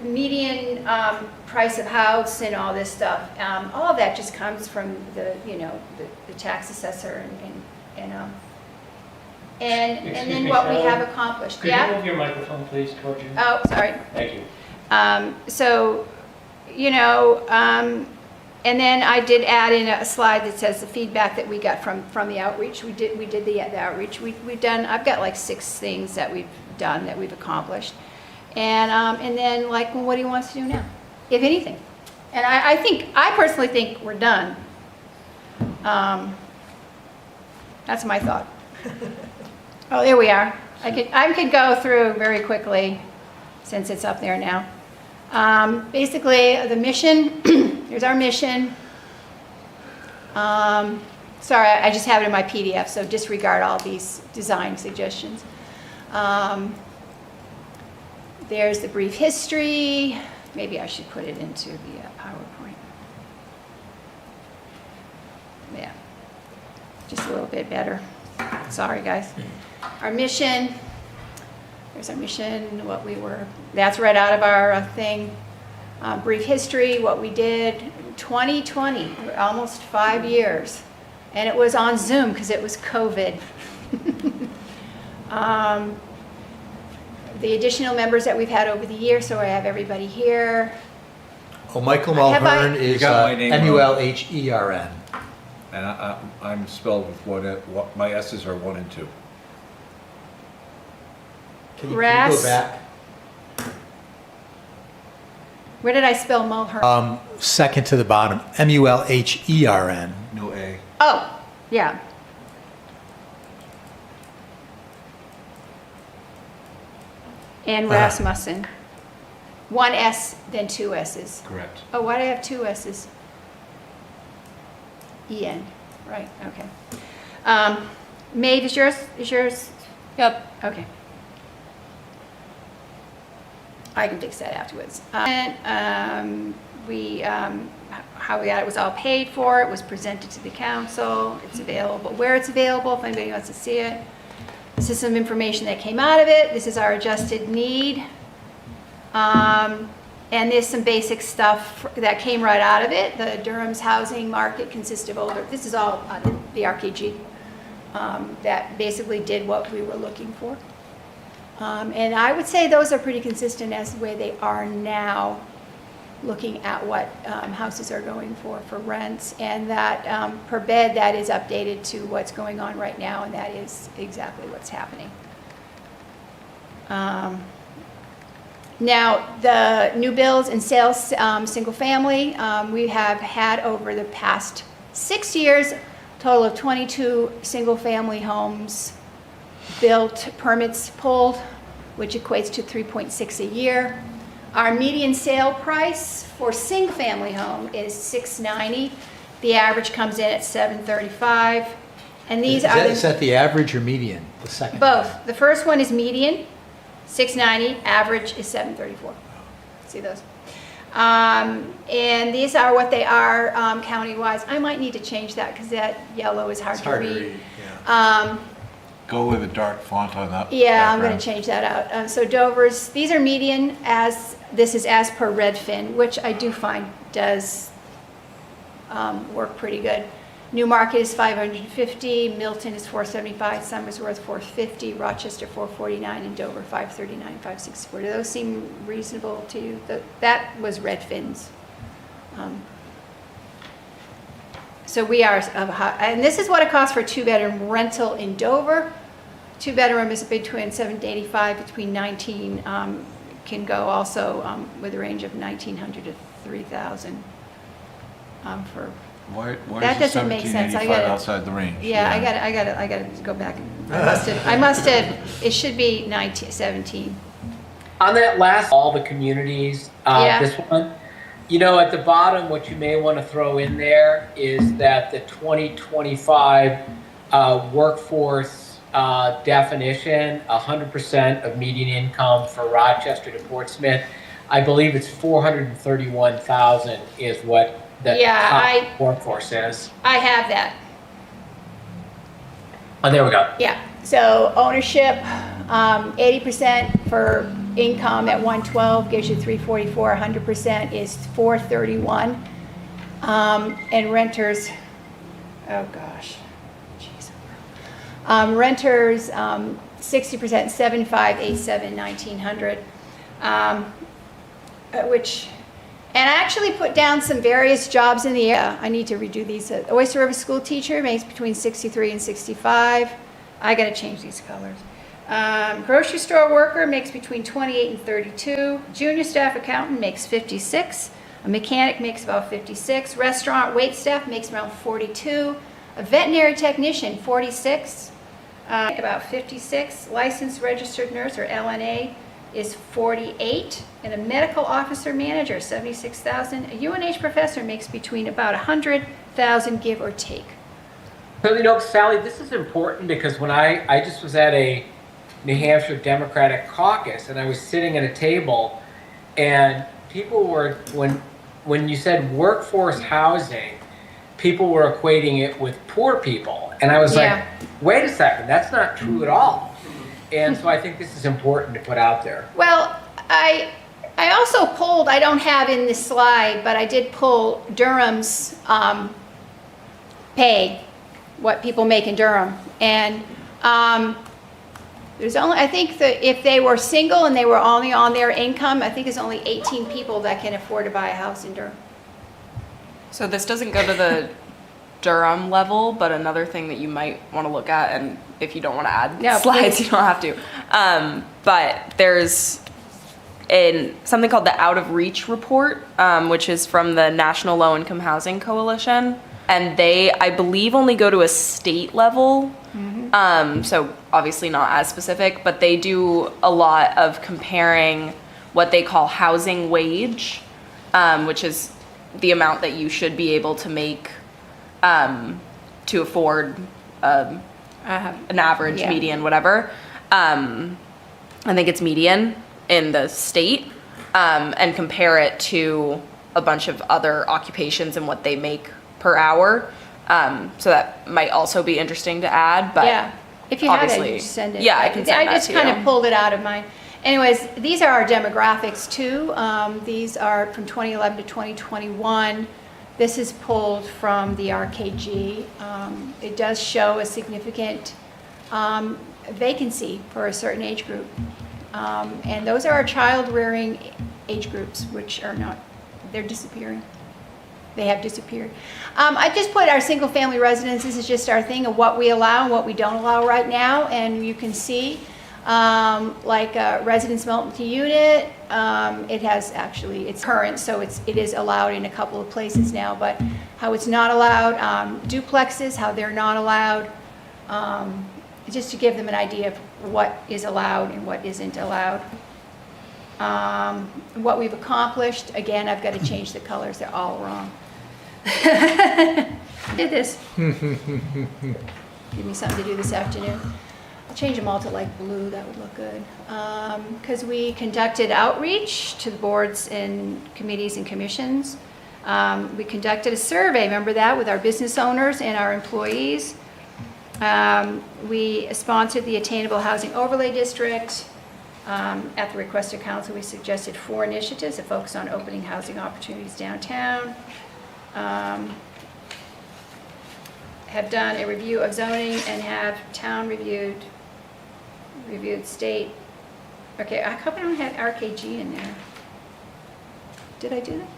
Median price of house and all this stuff. All of that just comes from the, you know, the tax assessor and Excuse then me, what we Cheryl, have accomplished. Could Yeah? you move your microphone, please, towards you? Oh, sorry. Thank you. So, you know, and then I did add in a slide that says the feedback that we got from the outreach. We did the outreach. We've done, I've got like 6 things that we've done, that we've accomplished. And then like, well, what do you want us to do now, if anything? And I personally think we're done. That's my thought. Oh, there we are. I could go through very quickly since it's up there now. Basically, the mission, here's our mission. Sorry, I just have it in my PDF, so disregard all these design suggestions. There's the brief history. Maybe I should put it into the PowerPoint. Yeah, just a little bit better. Sorry, guys. Our mission. There's our mission, what we were, that's right out of our thing. Brief history, what we did, 2020, almost 5 years. And it was on Zoom because it was COVID. The additional members that we've had over the year, so I have everybody here. Oh, Michael Have I- Mulhern is got my name wrong. Mulhern. And I'm spelled with my S's are 1 and 2. Can you Ras- go back? Where did I spell Mulhern? Second to the bottom, Mulhern. No A. Oh, yeah. And Rasmussen. 1 S, then 2 S's. Correct. Oh, why do I have 2 S's? E-N, right, okay. Maeve, is yours? Yep. Okay. I can fix that afterwards. And how we got it was all paid for, it was presented to the council, it's available, where it's available, if anybody wants to see it. This is some information that came out of it. This is our adjusted need. And there's some basic stuff that came right out of it. The Durham's housing market consists of older, this is all the RKG, that basically did what we were looking for. And I would say those are pretty consistent as the way they are now, looking at what houses are going for rents, and that per bed, that is updated to what's going on right now, and that is exactly what's happening. Now, the new builds and sales, single family, we have had over the past 6 years, a total of 22 single family homes built, permits pulled, which equates to 3.6 a year. Our median sale price for single family home is $690. The average comes in at $735. And these are Is that the average or median? The second? both. The first one is median, $690. Average is $734. See those? And these are what they are county-wise. I might need to change that because that yellow is hard It's to hard to read. read, yeah. Go with a dark font on that. Yeah, I'm going background. to change that out. So Dover's, these are median this is as per Redfin, which I do find does work pretty good. Newmarket is 550, Milton is 475, Somersworth 450, Rochester 449, and Dover 539, 564. Do those seem reasonable to you? That was Redfin's. So we are, and this is what it costs for a 2-bedroom rental in Dover. 2-bedroom is between $785, between 19, can go also with a range of $1,900 to $3,000 for. Why That is it doesn't make sense. I 1785 gotta- outside the range? Yeah, I gotta go back. I must have, it should be 17. On that last, all the communities, Yeah. this one, you know, at the bottom, what you may want to throw in there is that the 2025 workforce definition, 100% of median income for Rochester to Portsmouth. I believe it's 431,000 is what the Yeah, top workforce is. I have that. Oh, there we go. Yeah, so ownership, 80% for income at 112 gives you 344, 100% is 431. And renters, oh gosh, jeez. Renters, 60%, 7587, 1900, which, and I actually put down some various jobs in the area. I need to redo these. Oyster River school teacher makes between 63 and 65. I gotta change these colors. Grocery store worker makes between 28 and 32. Junior staff accountant makes 56. A mechanic makes about 56. Restaurant wait staff makes around 42. A veterinary technician, 46. About 56. Licensed registered nurse, or LNA, is 48. And a medical officer manager, 76,000. A UNH professor makes between about 100,000, give or take. So, you know, Sally, this is important because when I just was at a New Hampshire Democratic caucus and I was sitting at a table and people were, when you said workforce housing, people were equating it with poor people. And I was like, wait a second, that's not true at all. And so I think this is important to put out there. Well, I also pulled, I don't have in this slide, but I did pull Durham's pay, what people make in Durham. And there's only, I think that if they were single and they were only on their income, I think there's only 18 people that can afford to buy a house in Durham. So this doesn't go to the Durham level, but another thing that you might want to look at, and if you don't want to add slides, please. you don't have to. But there's something called the Out of Reach report, which is from the National Low Income Housing Coalition. And they, I believe, only go to a state level. So obviously not as specific, but they do a lot of comparing what they call housing wage, which is the amount that you should be able to make to afford an average, median, whatever. I think it's median in the state, and compare it to a bunch of other occupations and what they make per hour. So that might also be interesting to add, but yeah, if you have it, obviously, you just send it. Yeah, I can send I that just to kind you. of pulled it out of mine. Anyways, these are our demographics too. These are from 2011 to 2021. This is pulled from the RKG. It does show a significant vacancy for a certain age group. And those are our child rearing age groups, which are not, they're disappearing. They have disappeared. I just put our single family residence. This is just our thing of what we allow and what we don't allow right now. And you can see like a residence multi-unit, it has actually, it's current, so it is allowed in a couple of places now, but how it's not allowed, duplexes, how they're not allowed, just to give them an idea of what is allowed and what isn't allowed. What we've accomplished, again, I've got to change the colors, they're all wrong. Did this. Give me something to do this afternoon. I'll change them all to like blue, that would look good. Because we conducted outreach to the boards and committees and commissions. We conducted a survey, remember that, with our business owners and our employees. We sponsored the Attainable Housing Overlay District. At the request of council, we suggested 4 initiatives that focus on opening housing opportunities downtown. Have done a review of zoning and have town reviewed state. Okay, I hope I don't have RKG in there. Did I do that?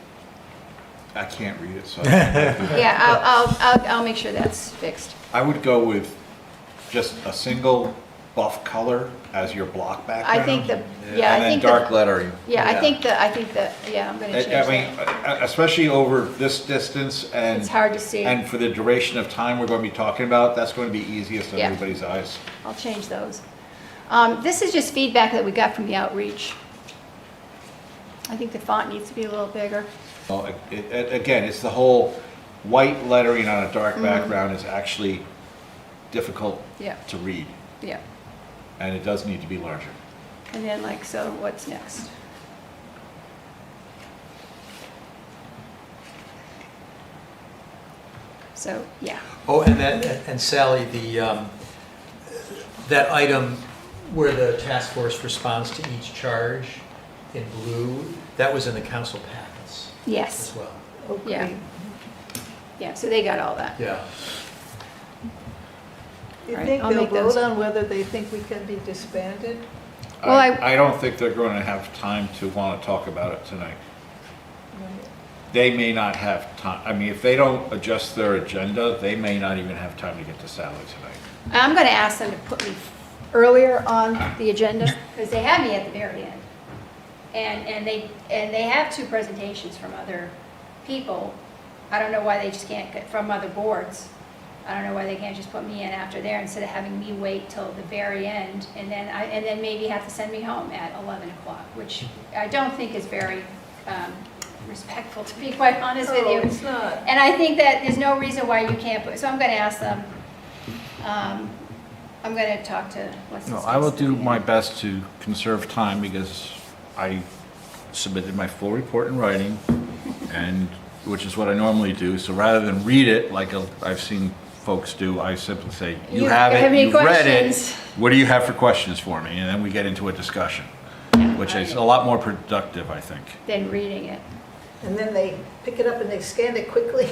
I can't read it, so. Yeah, I'll make sure that's fixed. I would go with just a single buff color as your block background. I think the, Yeah, I and then think dark the, lettering. yeah, I think the, yeah, I'm gonna change I mean, that. especially over this distance and. It's hard to see. And for the duration of time we're going to be talking about, that's going to be easiest on Yeah. everybody's eyes. I'll change those. This is just feedback that we got from the outreach. I think the font needs to be a little bigger. Well, again, it's the whole white lettering on a dark background is actually difficult Yeah. to read, Yeah. and it does need to be larger. And then like, so what's next? So, yeah. Oh, and Sally, that item where the task force responds to each charge in blue, that was in the council packets Yes. as well. Yeah. Okay. Yeah, so they got all that. Yeah. You All right, think I'll they'll make those. vote on whether they think we can be disbanded? Well, I don't think they're going to have time to want to talk about it tonight. They may not have time, I mean, if they don't adjust their agenda, they may not even have time to get to Sally tonight. I'm going to ask them to put me earlier on the agenda, because they have me at the very end. And they have 2 presentations from other people. I don't know why they just can't get from other boards. I don't know why they can't just put me in after there instead of having me wait till the very end and then maybe have to send me home at 11 o'clock, which I don't think is very respectful, to be quite honest with Oh, you. it's not. And I think that there's no reason why you can't put, so I'm going to ask them. I'm going to talk to, what's his No, face? I will do my best to conserve time because I submitted my full report in writing, and, which is what I normally do. So rather than read it like I've seen folks do, I simply say, you have it, any you've read it. questions? What do you have for questions for me? And then we get into a discussion, which is a lot more productive, I think. Than reading it. And then they pick it up and they scan it quickly?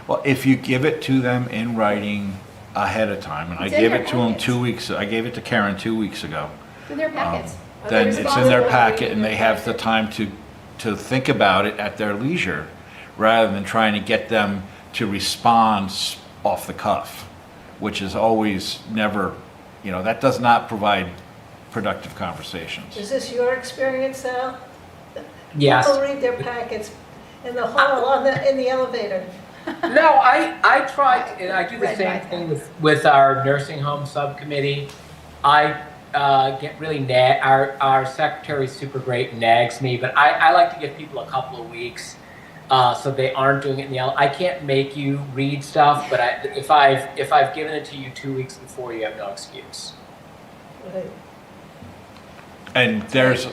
Well, if you give it to them in writing ahead of time, and I It's in gave their it to them packets. 2 weeks, I gave it to Karen 2 weeks ago. In their packets. Are Then they it's in responsible their for packet reading and their they have the packet? time to think about it at their leisure, rather than trying to get them to respond off the cuff, which is always never, that does not provide productive conversations. Is this your experience, Sal? Yes. People read their packets in the hall, in the elevator. No, I try, and I do the Read same my thing with our nursing home subcommittee. I get really our secretary's super great and nags me, but I like to give people a couple of weeks so they aren't doing it in the I can't make you read stuff, but if I've given it to you 2 weeks before, you have no excuse. Right. And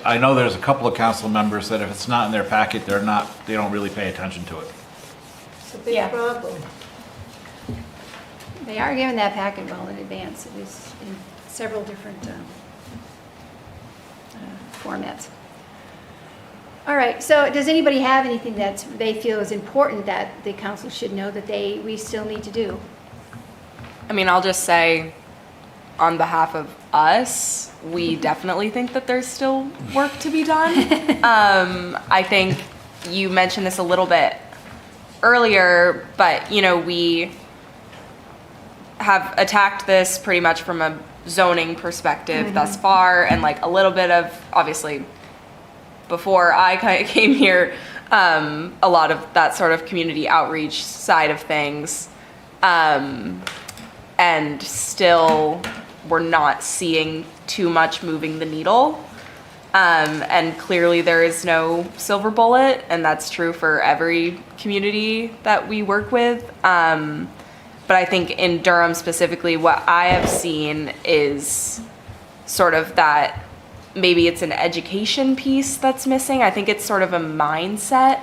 I know there's a couple of council members that if it's not in their packet, they don't really pay attention to it. It's a big Yeah. problem. They are given that packet well in advance. It is in several different formats. All right, so does anybody have anything that they feel is important that the council should know that we still need to do? I mean, I'll just say, on behalf of us, we definitely think that there's still work to be done. I think you mentioned this a little bit earlier, but, we have attacked this pretty much from a zoning perspective thus far, and like a little bit of, obviously, before I kind of came here, a lot of that sort of community outreach side of things. And still, we're not seeing too much moving the needle. And clearly there is no silver bullet, and that's true for every community that we work with. But I think in Durham specifically, what I have seen is sort of that maybe it's an education piece that's missing. I think it's sort of a mindset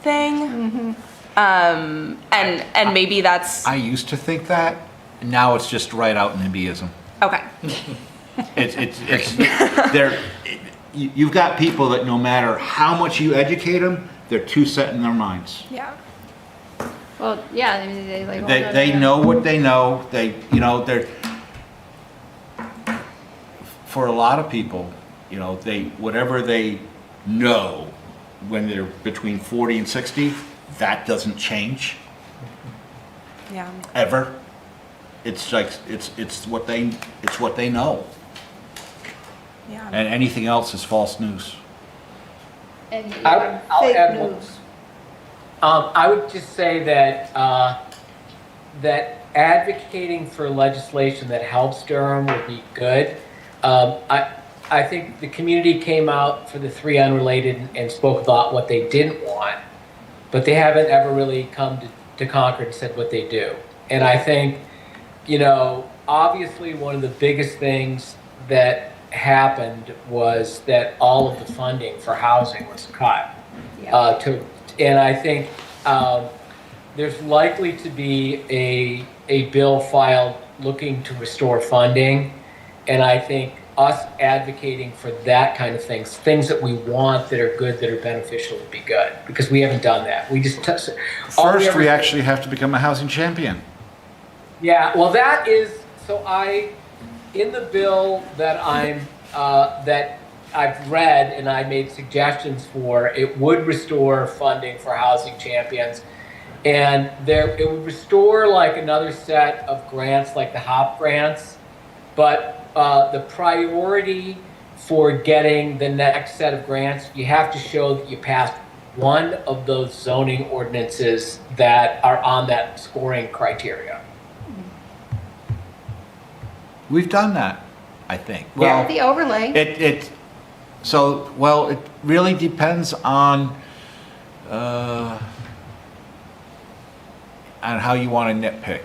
thing. And maybe that's I used to think that, and now it's just right out NIMBYism. okay. You've got people that no matter how much you educate them, they're too set in their minds. Yeah. Well, yeah, I mean, they like. They know what they know. They're, for a lot of people, whatever they know when they're between 40 and 60, that doesn't change Yeah. ever. It's like, it's what they know. Yeah. And anything else is false news. And I'll Fake add one. news. I would just say that that advocating for legislation that helps Durham would be good. I think the community came out for the 3 unrelated and spoke about what they didn't want, but they haven't ever really come to Concord and said what they do. And I think, obviously one of the biggest things that happened was that all of the funding for housing was cut. Yeah. And I think there's likely to be a bill filed looking to restore funding. And I think us advocating for that kind of things that we want that are good, that are beneficial would be good, because we haven't done that. We just, First, we actually have to become a housing champion. yeah, well, that is, so in the bill that that I've read and I made suggestions for, it would restore funding for housing champions. And it would restore like another set of grants, like the HOP grants, but the priority for getting the next set of grants, you have to show that you passed one of those zoning ordinances that are on that scoring criteria. We've done that, I think. Yeah, Well, the overlay. it really depends on how you want to nitpick.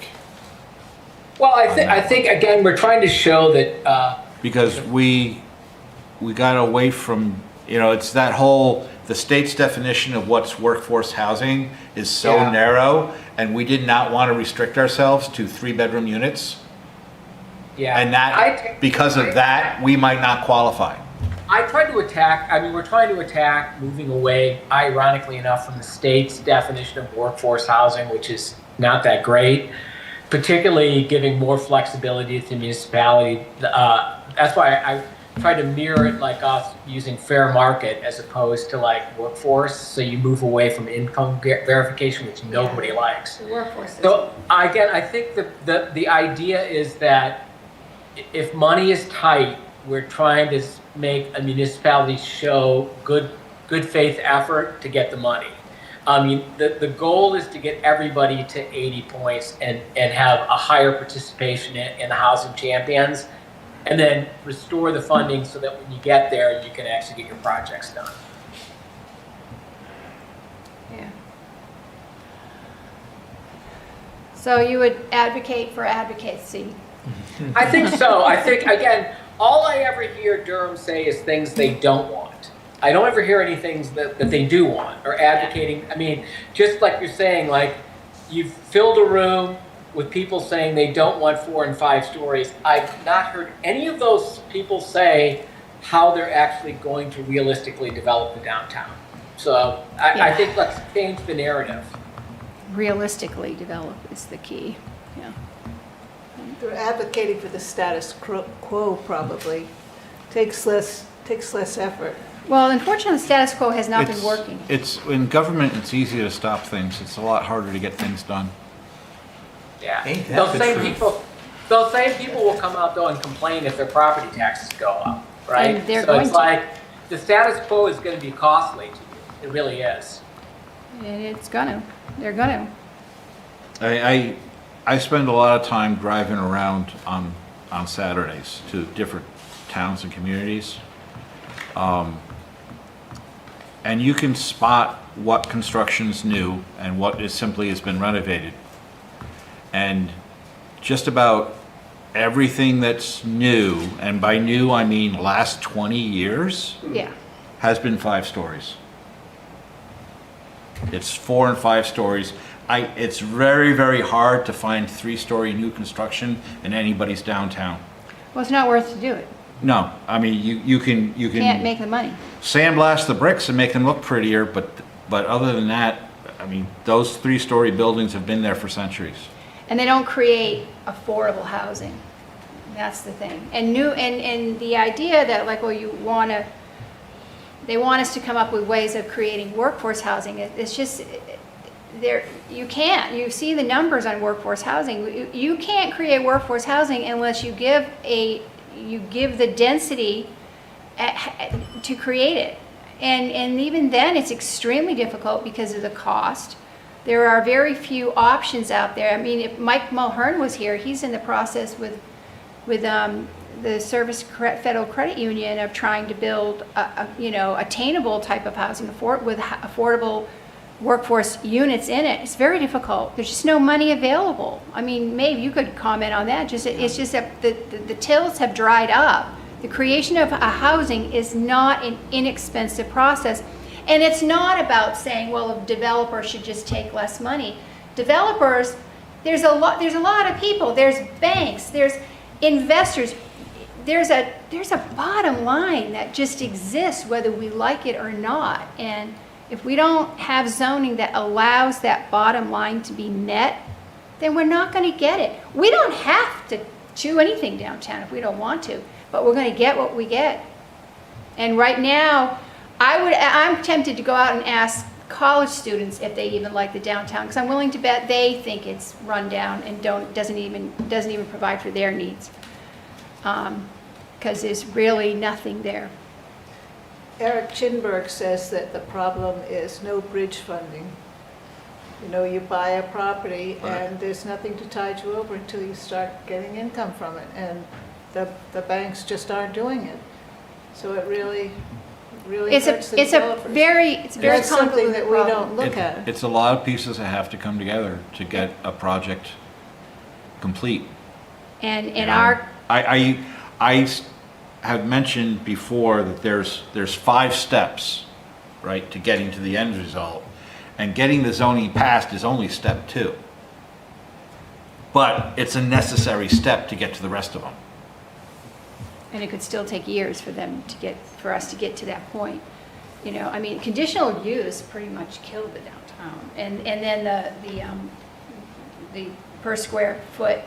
Well, I think again, we're trying to show that, Because we got away from, it's that whole, the state's definition of what's workforce housing is so Yeah. narrow, and we did not want to restrict ourselves to 3-bedroom units. yeah. And that, because of that, we might not qualify. I tried to attack, we're trying to attack moving away, ironically enough, from the state's definition of workforce housing, which is not that great, particularly giving more flexibility to the municipality. That's why I tried to mirror it like us using fair market as opposed to like workforce. So you move away from income verification, which nobody likes. The workforce. So again, I think the idea is that if money is tight, we're trying to make a municipality show good faith effort to get the money. The goal is to get everybody to 80 points and have a higher participation in the housing champions, and then restore the funding so that when you get there, you can actually get your projects done. Yeah. So you would advocate for advocacy? I think so. I think, again, all I ever hear Durham say is things they don't want. I don't ever hear any things that they do want or advocating. I mean, just like you're saying, like you've filled a room with people saying they don't want 4 and 5 stories. I've not heard any of those people say how they're actually going to realistically develop the downtown. So I think let's change the narrative. Realistically develop is the key. Yeah. They're advocating for the status quo probably. Takes less effort. Well, unfortunately, the status quo has not been It's- working. It's, in government, it's easy to stop things. It's a lot harder to get things done. Yeah. Ain't that Those the same truth? people will come out though and complain if their property taxes go up, right? And they're so going it's to. like the status quo is going to be costly to you. It really is. And it's gonna. They're gonna. I spend a lot of time driving around on Saturdays to different towns and communities. And you can spot what construction's new and what is simply has been renovated. And just about everything that's new, and by new I mean last 20 years, Yeah. has been 5 stories. It's 4 and 5 stories. It's very, very hard to find 3-story new construction in anybody's downtown. Well, it's not worth to do it. No, I mean, you can Can't make the money. sandblast the bricks and make them look prettier, but other than that, I mean, those 3-story buildings have been there for centuries. And they don't create affordable housing. That's the thing. And the idea that like, well, they want us to come up with ways of creating workforce housing. It's just, you can't. You see the numbers on workforce housing. You can't create workforce housing unless you give the density to create it. And even then, it's extremely difficult because of the cost. There are very few options out there. I mean, if Mike Mulhern was here, he's in the process with the Service Federal Credit Union of trying to build attainable type of housing with affordable workforce units in it. It's very difficult. There's just no money available. I mean, maybe you could comment on that. It's just that the tills have dried up. The creation of a housing is not an inexpensive process. And it's not about saying, well, a developer should just take less money. developers, there's a lot of people, there's banks, there's investors. There's a bottom line that just exists whether we like it or not. And if we don't have zoning that allows that bottom line to be met, then we're not going to get it. We don't have to chew anything downtown if we don't want to, but we're going to get what we get. And right now, I'm tempted to go out and ask college students if they even like the downtown, because I'm willing to bet they think it's run down and doesn't even provide for their needs, because there's really nothing there. Eric Chinberg says that the problem is no bridge funding. You know, you buy a property and there's nothing to tide you over until you start getting income from it, and the banks just aren't doing it. So it really hurts the developers. It's very That's something convoluted that we problem. don't look at. It's a lot of pieces that have to come together to get a project complete. And our I have mentioned before that there's 5 steps, right, to getting to the end result. And getting the zoning passed is only step 2. But it's a necessary step to get to the rest of them. And it could still take years for us to get to that point. You know, I mean, conditional use pretty much killed the downtown. And then the per square foot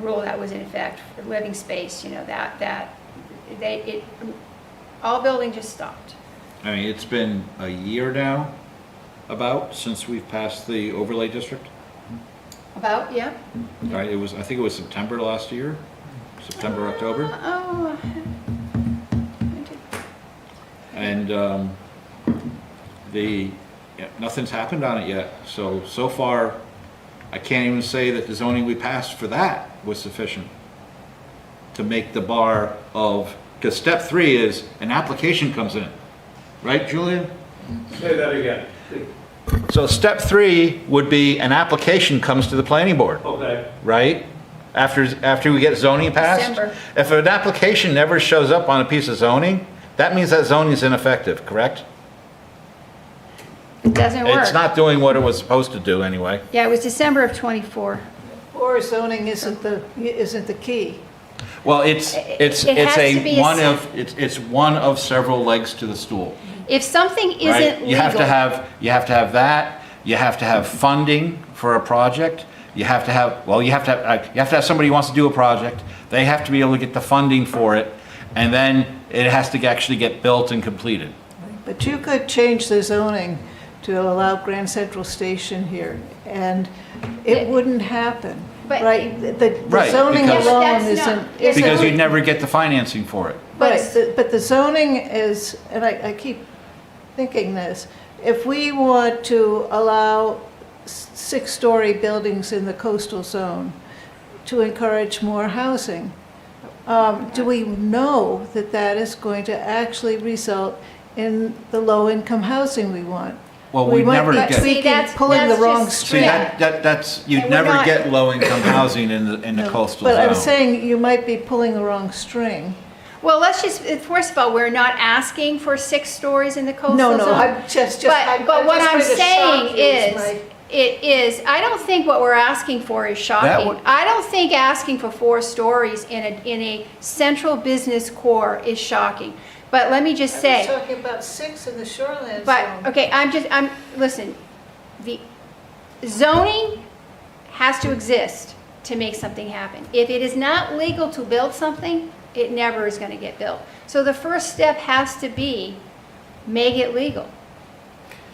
rule that was in effect for living space, you know, all building just stopped. I mean, it's been a year now, since we've passed the overlay district. About, yeah? Right, I think it was September last year, September, October. Oh. And nothing's happened on it yet. So far, I can't even say that the zoning we passed for that was sufficient to make the bar of, because step 3 is an application comes in. Right, Julian? Say that again. So step 3 would be an application comes to the planning board, Okay. right? After we get zoning passed? December. If an application never shows up on a piece of zoning, that means that zoning is ineffective, correct? It doesn't work. It's not doing what it was supposed to do anyway. Yeah, it was December of '24. Or zoning isn't the key. Well, it's has to be it's one of several legs to the stool. If something Right? isn't legal. You have to have that. You have to have funding for a project. You have to have somebody who wants to do a project. They have to be able to get the funding for it, and then it has to actually get built and completed. But you could change the zoning to allow Grand Central Station here, and it wouldn't happen, But- right? The Right, zoning because- Yeah, but alone that's not- isn't. Because you'd never get the financing for it. Right, but the zoning is, and I keep thinking this, if we want to allow 6-story buildings in the coastal zone to encourage more housing, do we know that that is going to actually result in the low-income housing we want? Well, We we'd might never be get. See, tweaking, pulling the that's wrong just- See, string. that's, you'd And we're never not- get low-income housing in the coastal But I'm zone. saying you might be pulling the wrong string. Well, let's just, first of all, we're not asking for 6 stories in the coastal No, zone. I'm just. But what I'm saying is, my- I don't think what we're asking for is That shocking. would- I don't think asking for 4 stories in a central business core is shocking. But let me just I say. was talking about 6 in the shoreline But, zone. okay, listen, the zoning has to exist to make something happen. If it is not legal to build something, it never is gonna get built. So the first step has to be, make it legal.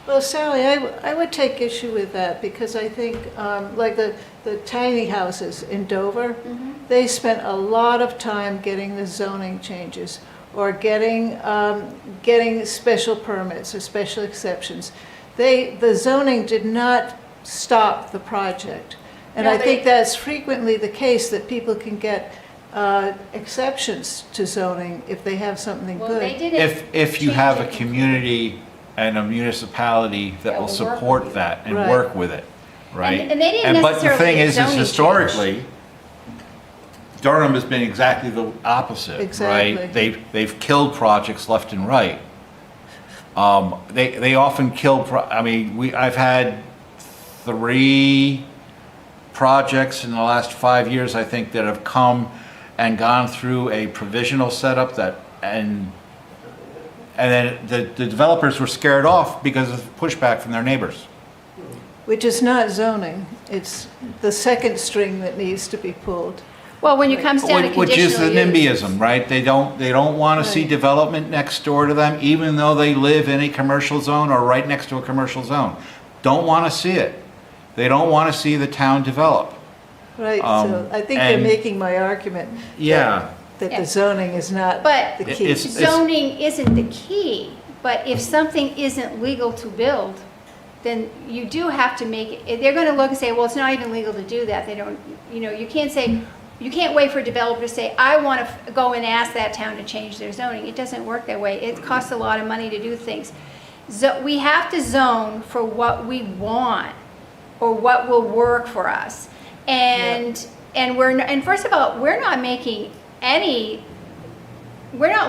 Well, Sally, I would take issue with that because I think, like the tiny houses in Dover, they spent a lot of time getting the zoning changes or getting special permits or special exceptions. The zoning did not stop the project. And No, I think that's frequently the case, that people can get exceptions to zoning if they have something Well, they good. didn't. If you have a change it. community and a municipality that That will will work support with that and Right. work with it, right? And they didn't But the necessarily thing get is zoning historically, Durham has been exactly the opposite, Exactly. right? They've killed projects left and right. They often kill, I mean, I've had 3 projects in the last 5 years, I think, that have come and gone through a provisional setup and then the developers were scared off because of pushback from their neighbors. Which is not zoning. It's the second string that needs to be pulled. Well, when it comes down to Which is the conditional use. NIMBYism, right? They don't want to see Right. development next door to them, even though they live in a commercial zone or right next to a commercial zone. Don't want to see it. They don't want to see the town develop. Right, so I think you're and- making my argument. Yeah. That Yeah. the zoning is not But the key. It's- zoning isn't the key, but if something isn't legal to build, then you do have to make it, they're gonna look and say, well, it's not even legal to do that. They don't, you can't say, you can't wait for a developer to say, I wanna go and ask that town to change their zoning. It doesn't work that way. It costs a lot of money to do things. We have to zone for what we want or what will work for us. And first of all, we're not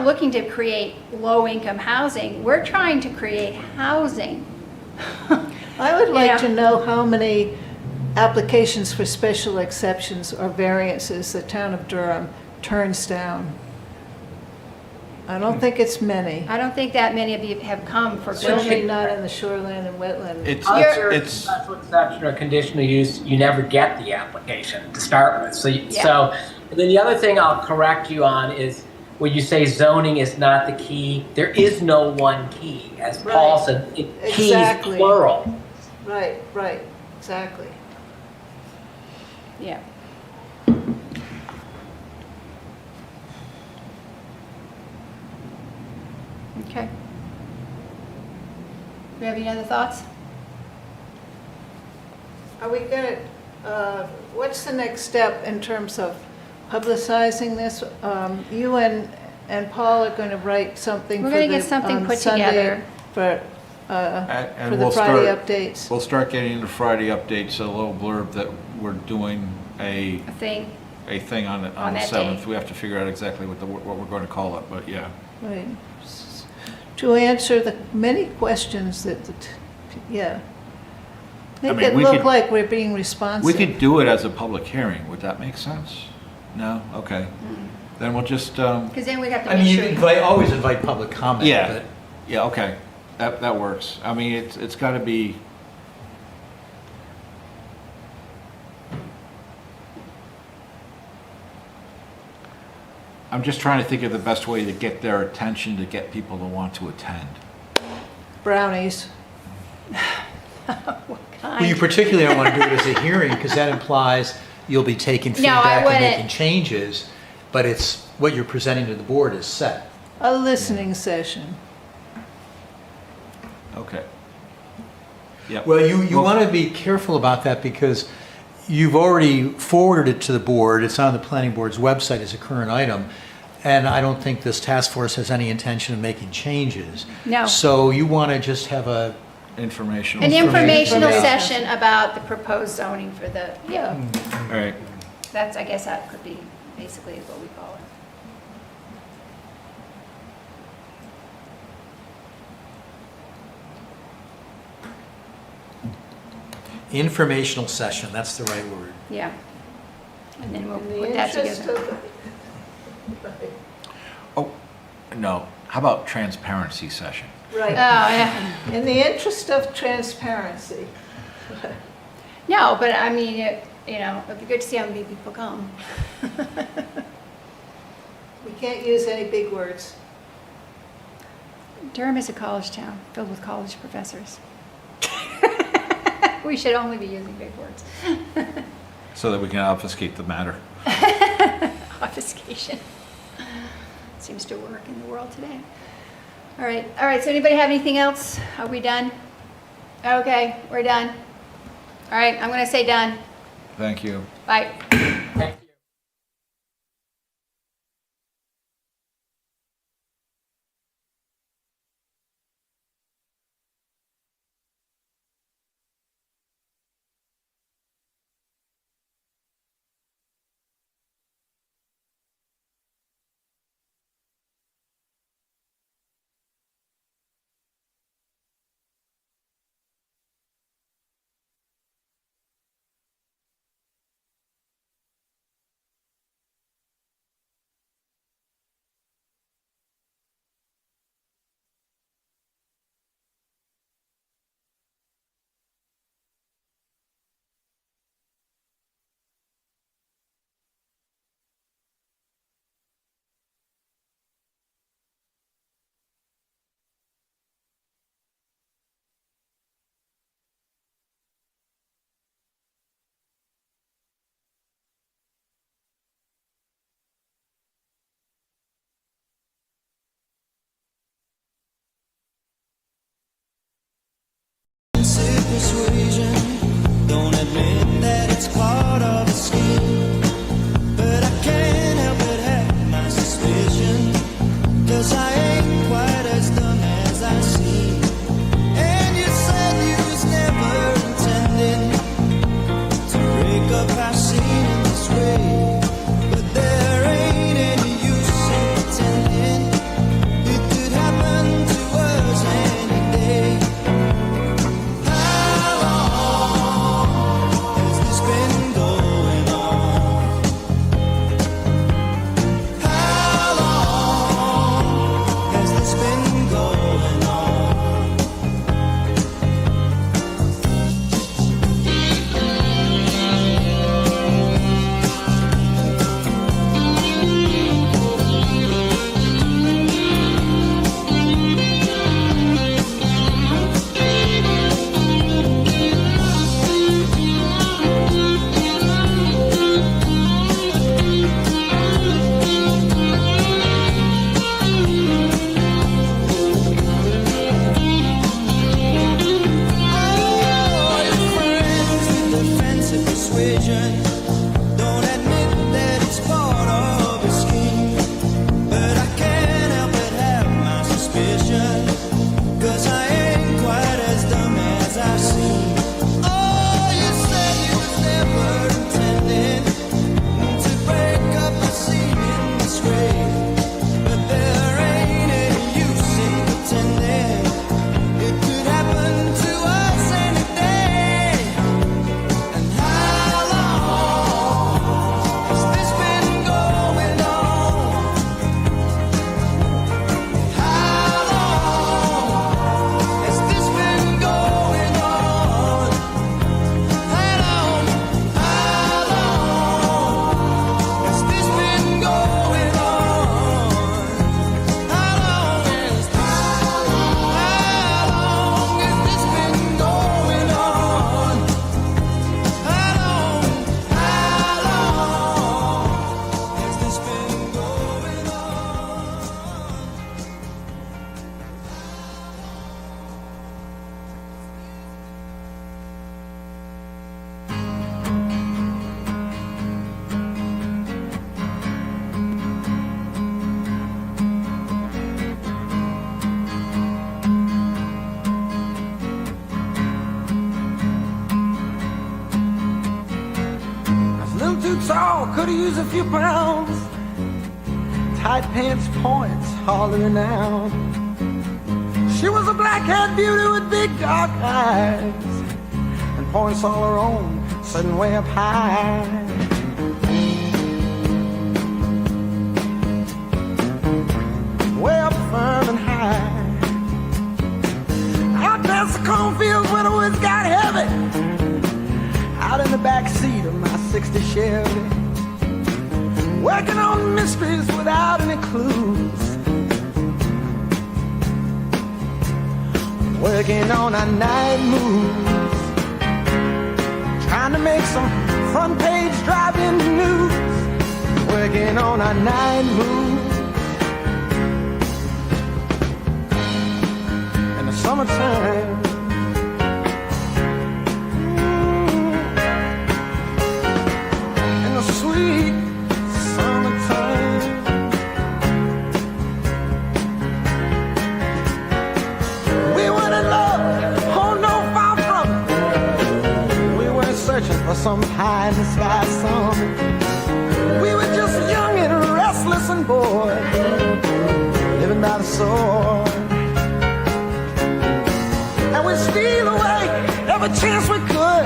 looking to create low-income housing. We're trying to create housing. I would like Yeah. to know how many applications for special exceptions or variances the town of Durham turns down. I don't think it's many. I don't think that many of you have come for Certainly building. not in the shoreline and wetland. Under It's special exception or conditional use, you never get the application to start with. Yeah. And then the other thing I'll correct you on is when you say zoning is not the key, there is no one key. As Paul Right. said, keys Exactly. plural. Right, exactly. Yeah. Okay. Do we have any other thoughts? Are we gonna, what's the next step in terms of publicizing this? You and Paul are gonna write something We're for gonna the, get something put Sunday together. For, and for the we'll Friday start- updates. We'll start getting the Friday updates, a little blurb that we're doing A thing? a thing on On the that 7th. day. We have to figure out exactly what we're going to call it, but yeah. Right. To answer the many questions that, yeah. Make mean, it we look could- like we're being responsive. We could do it as a public hearing. Would that make sense? No? Okay. Then we'll just, Because then we have to I mean, make you sure. always invite public comment, yeah, but yeah, okay. That works. I mean, it's got to be, I'm just trying to think of the best way to get their attention, to get people to want to attend. Brownies. What well, you kind? particularly don't want to do it as a hearing, because that implies you'll be taking No, I feedback and wouldn't. making changes, but it's, what you're presenting to the board is set. A listening session. Okay. Yep. Well, you want to be careful about that, because you've already forwarded it to the board. It's on the planning board's website as a current item. And I don't think this task force has any intention of making changes. No. So you want to just have a, Informational. An informational Information. session about the proposed zoning for the, yeah, All right. I guess that could be basically what we call it. informational session, that's the right word. Yeah. And then we'll In the put that interest together. of- Oh, no. How about transparency session? Oh, Right. yeah. In the interest of transparency. No, but I mean, it'd be good to see how many people come. We can't use any big words. Durham is a college town filled with college professors. We should only be using big words. So that we can obfuscate the matter. Obfuscation. Seems to work in the world today. All right, so anybody have anything else? Are we done? Okay, we're done. All right, I'm gonna say done. Thank you. Bye. Thank you. persuasion. Don't admit that it's part of a scheme, but I can't help but have my suspicion, 'cause I ain't quite as dumb as I seem. And you said you was never intending to break up our scene in this way, but there ain't any use in pretending. It could happen to us any day. How long has this been going on? How long has this been going on? Don't admit that it's part of a scheme, but I can't help but have my suspicion, 'cause I ain't quite as dumb as I seem. Oh, you said you was never intending to break up a scene in this way, but there ain't any use in pretending. It could happen to us any day. And how long has this been going on? How long has this been going on? How long has this been going on? How long has this been going on? How long has this been going on? I was a little too tall, could've used a few pounds. Tight pants points, hollering out. She was a black-haired beauty with big dark eyes, and points all her own, sitting way up high. Way up firm and high. Out past the cornfields where the woods got heavy, out in the back seat of my 60 Chevy, working on mysteries without any clues, working on our night moves, trying to make some front page driving news, working on our night moves. In the summertime, in the sweet summertime, we were in love, oh no, far from it. We weren't searching for some high in the sky summit. We were just young and restless and bored, living by the sword. And we'd steal away every chance we could,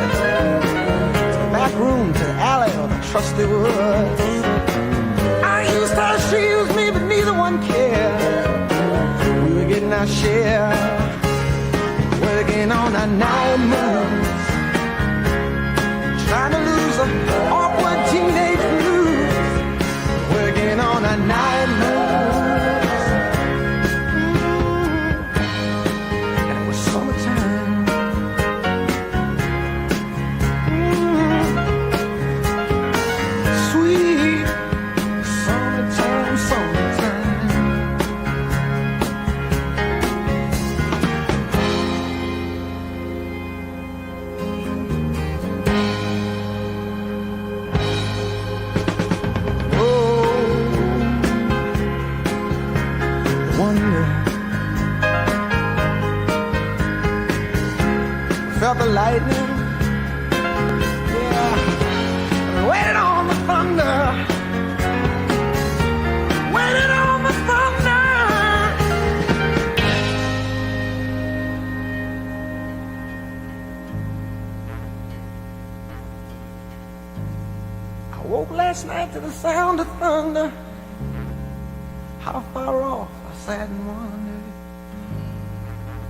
to the back room, to the alley, or the trusty woods. I used her, she used me, but neither one cared. We were getting our share, working on our night moves, trying to lose the awkward teenage blues, working on our night moves. And it was summertime. Sweet summertime, summertime. lightning. Yeah, waited on the thunder. Waited on the thunder. I woke last night to the sound of thunder. How far off I sat and wondered.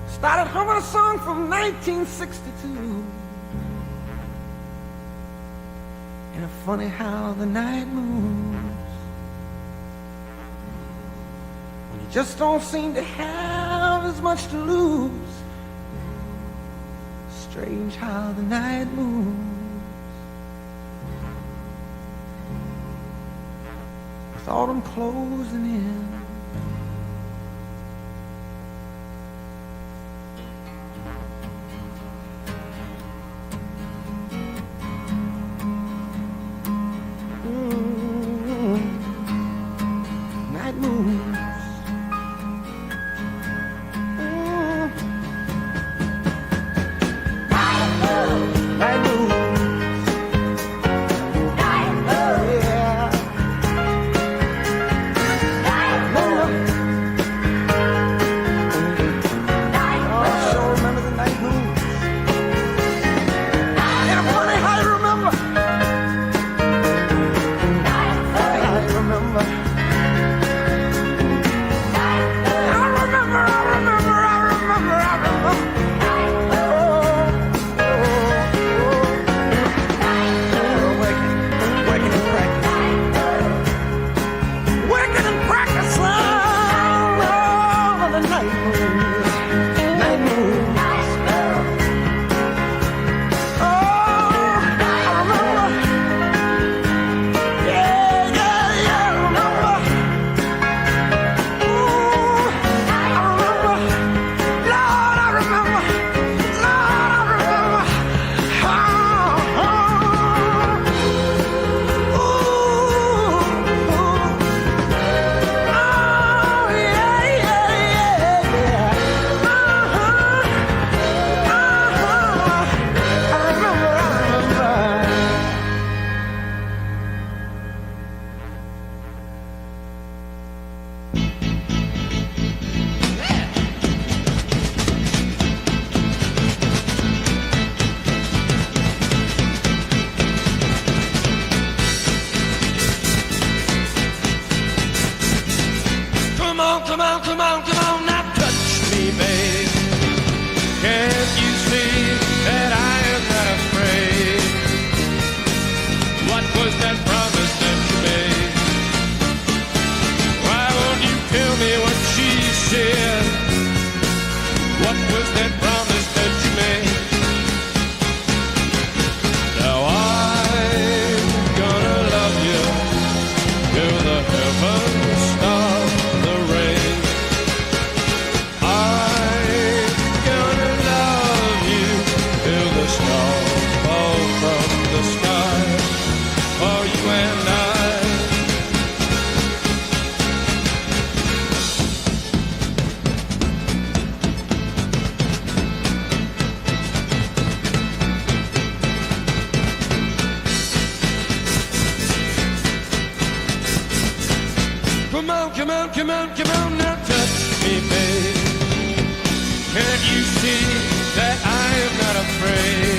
Started humming a song from 1962. And it's funny how the night moves when you just don't seem to have as much to lose. Strange how the night moves with autumn closing in. Night moves. Night moves. Yeah. Oh, I sure remember the night moves. And funny how you remember. Funny how you remember. I remember. Working and practice. Oh, the night moves. Night moves. Oh, I remember. Yeah, I remember. Ooh, I remember. Lord, I remember. Come on, now touch me, babe. Can't you see that I am not afraid? What was that promise that you made? Why won't you tell me what she said? What was that promise that you made? Now I'm gonna love you till the heavens stop the rain. Come on, now touch me, babe. Can't you see that I am not afraid?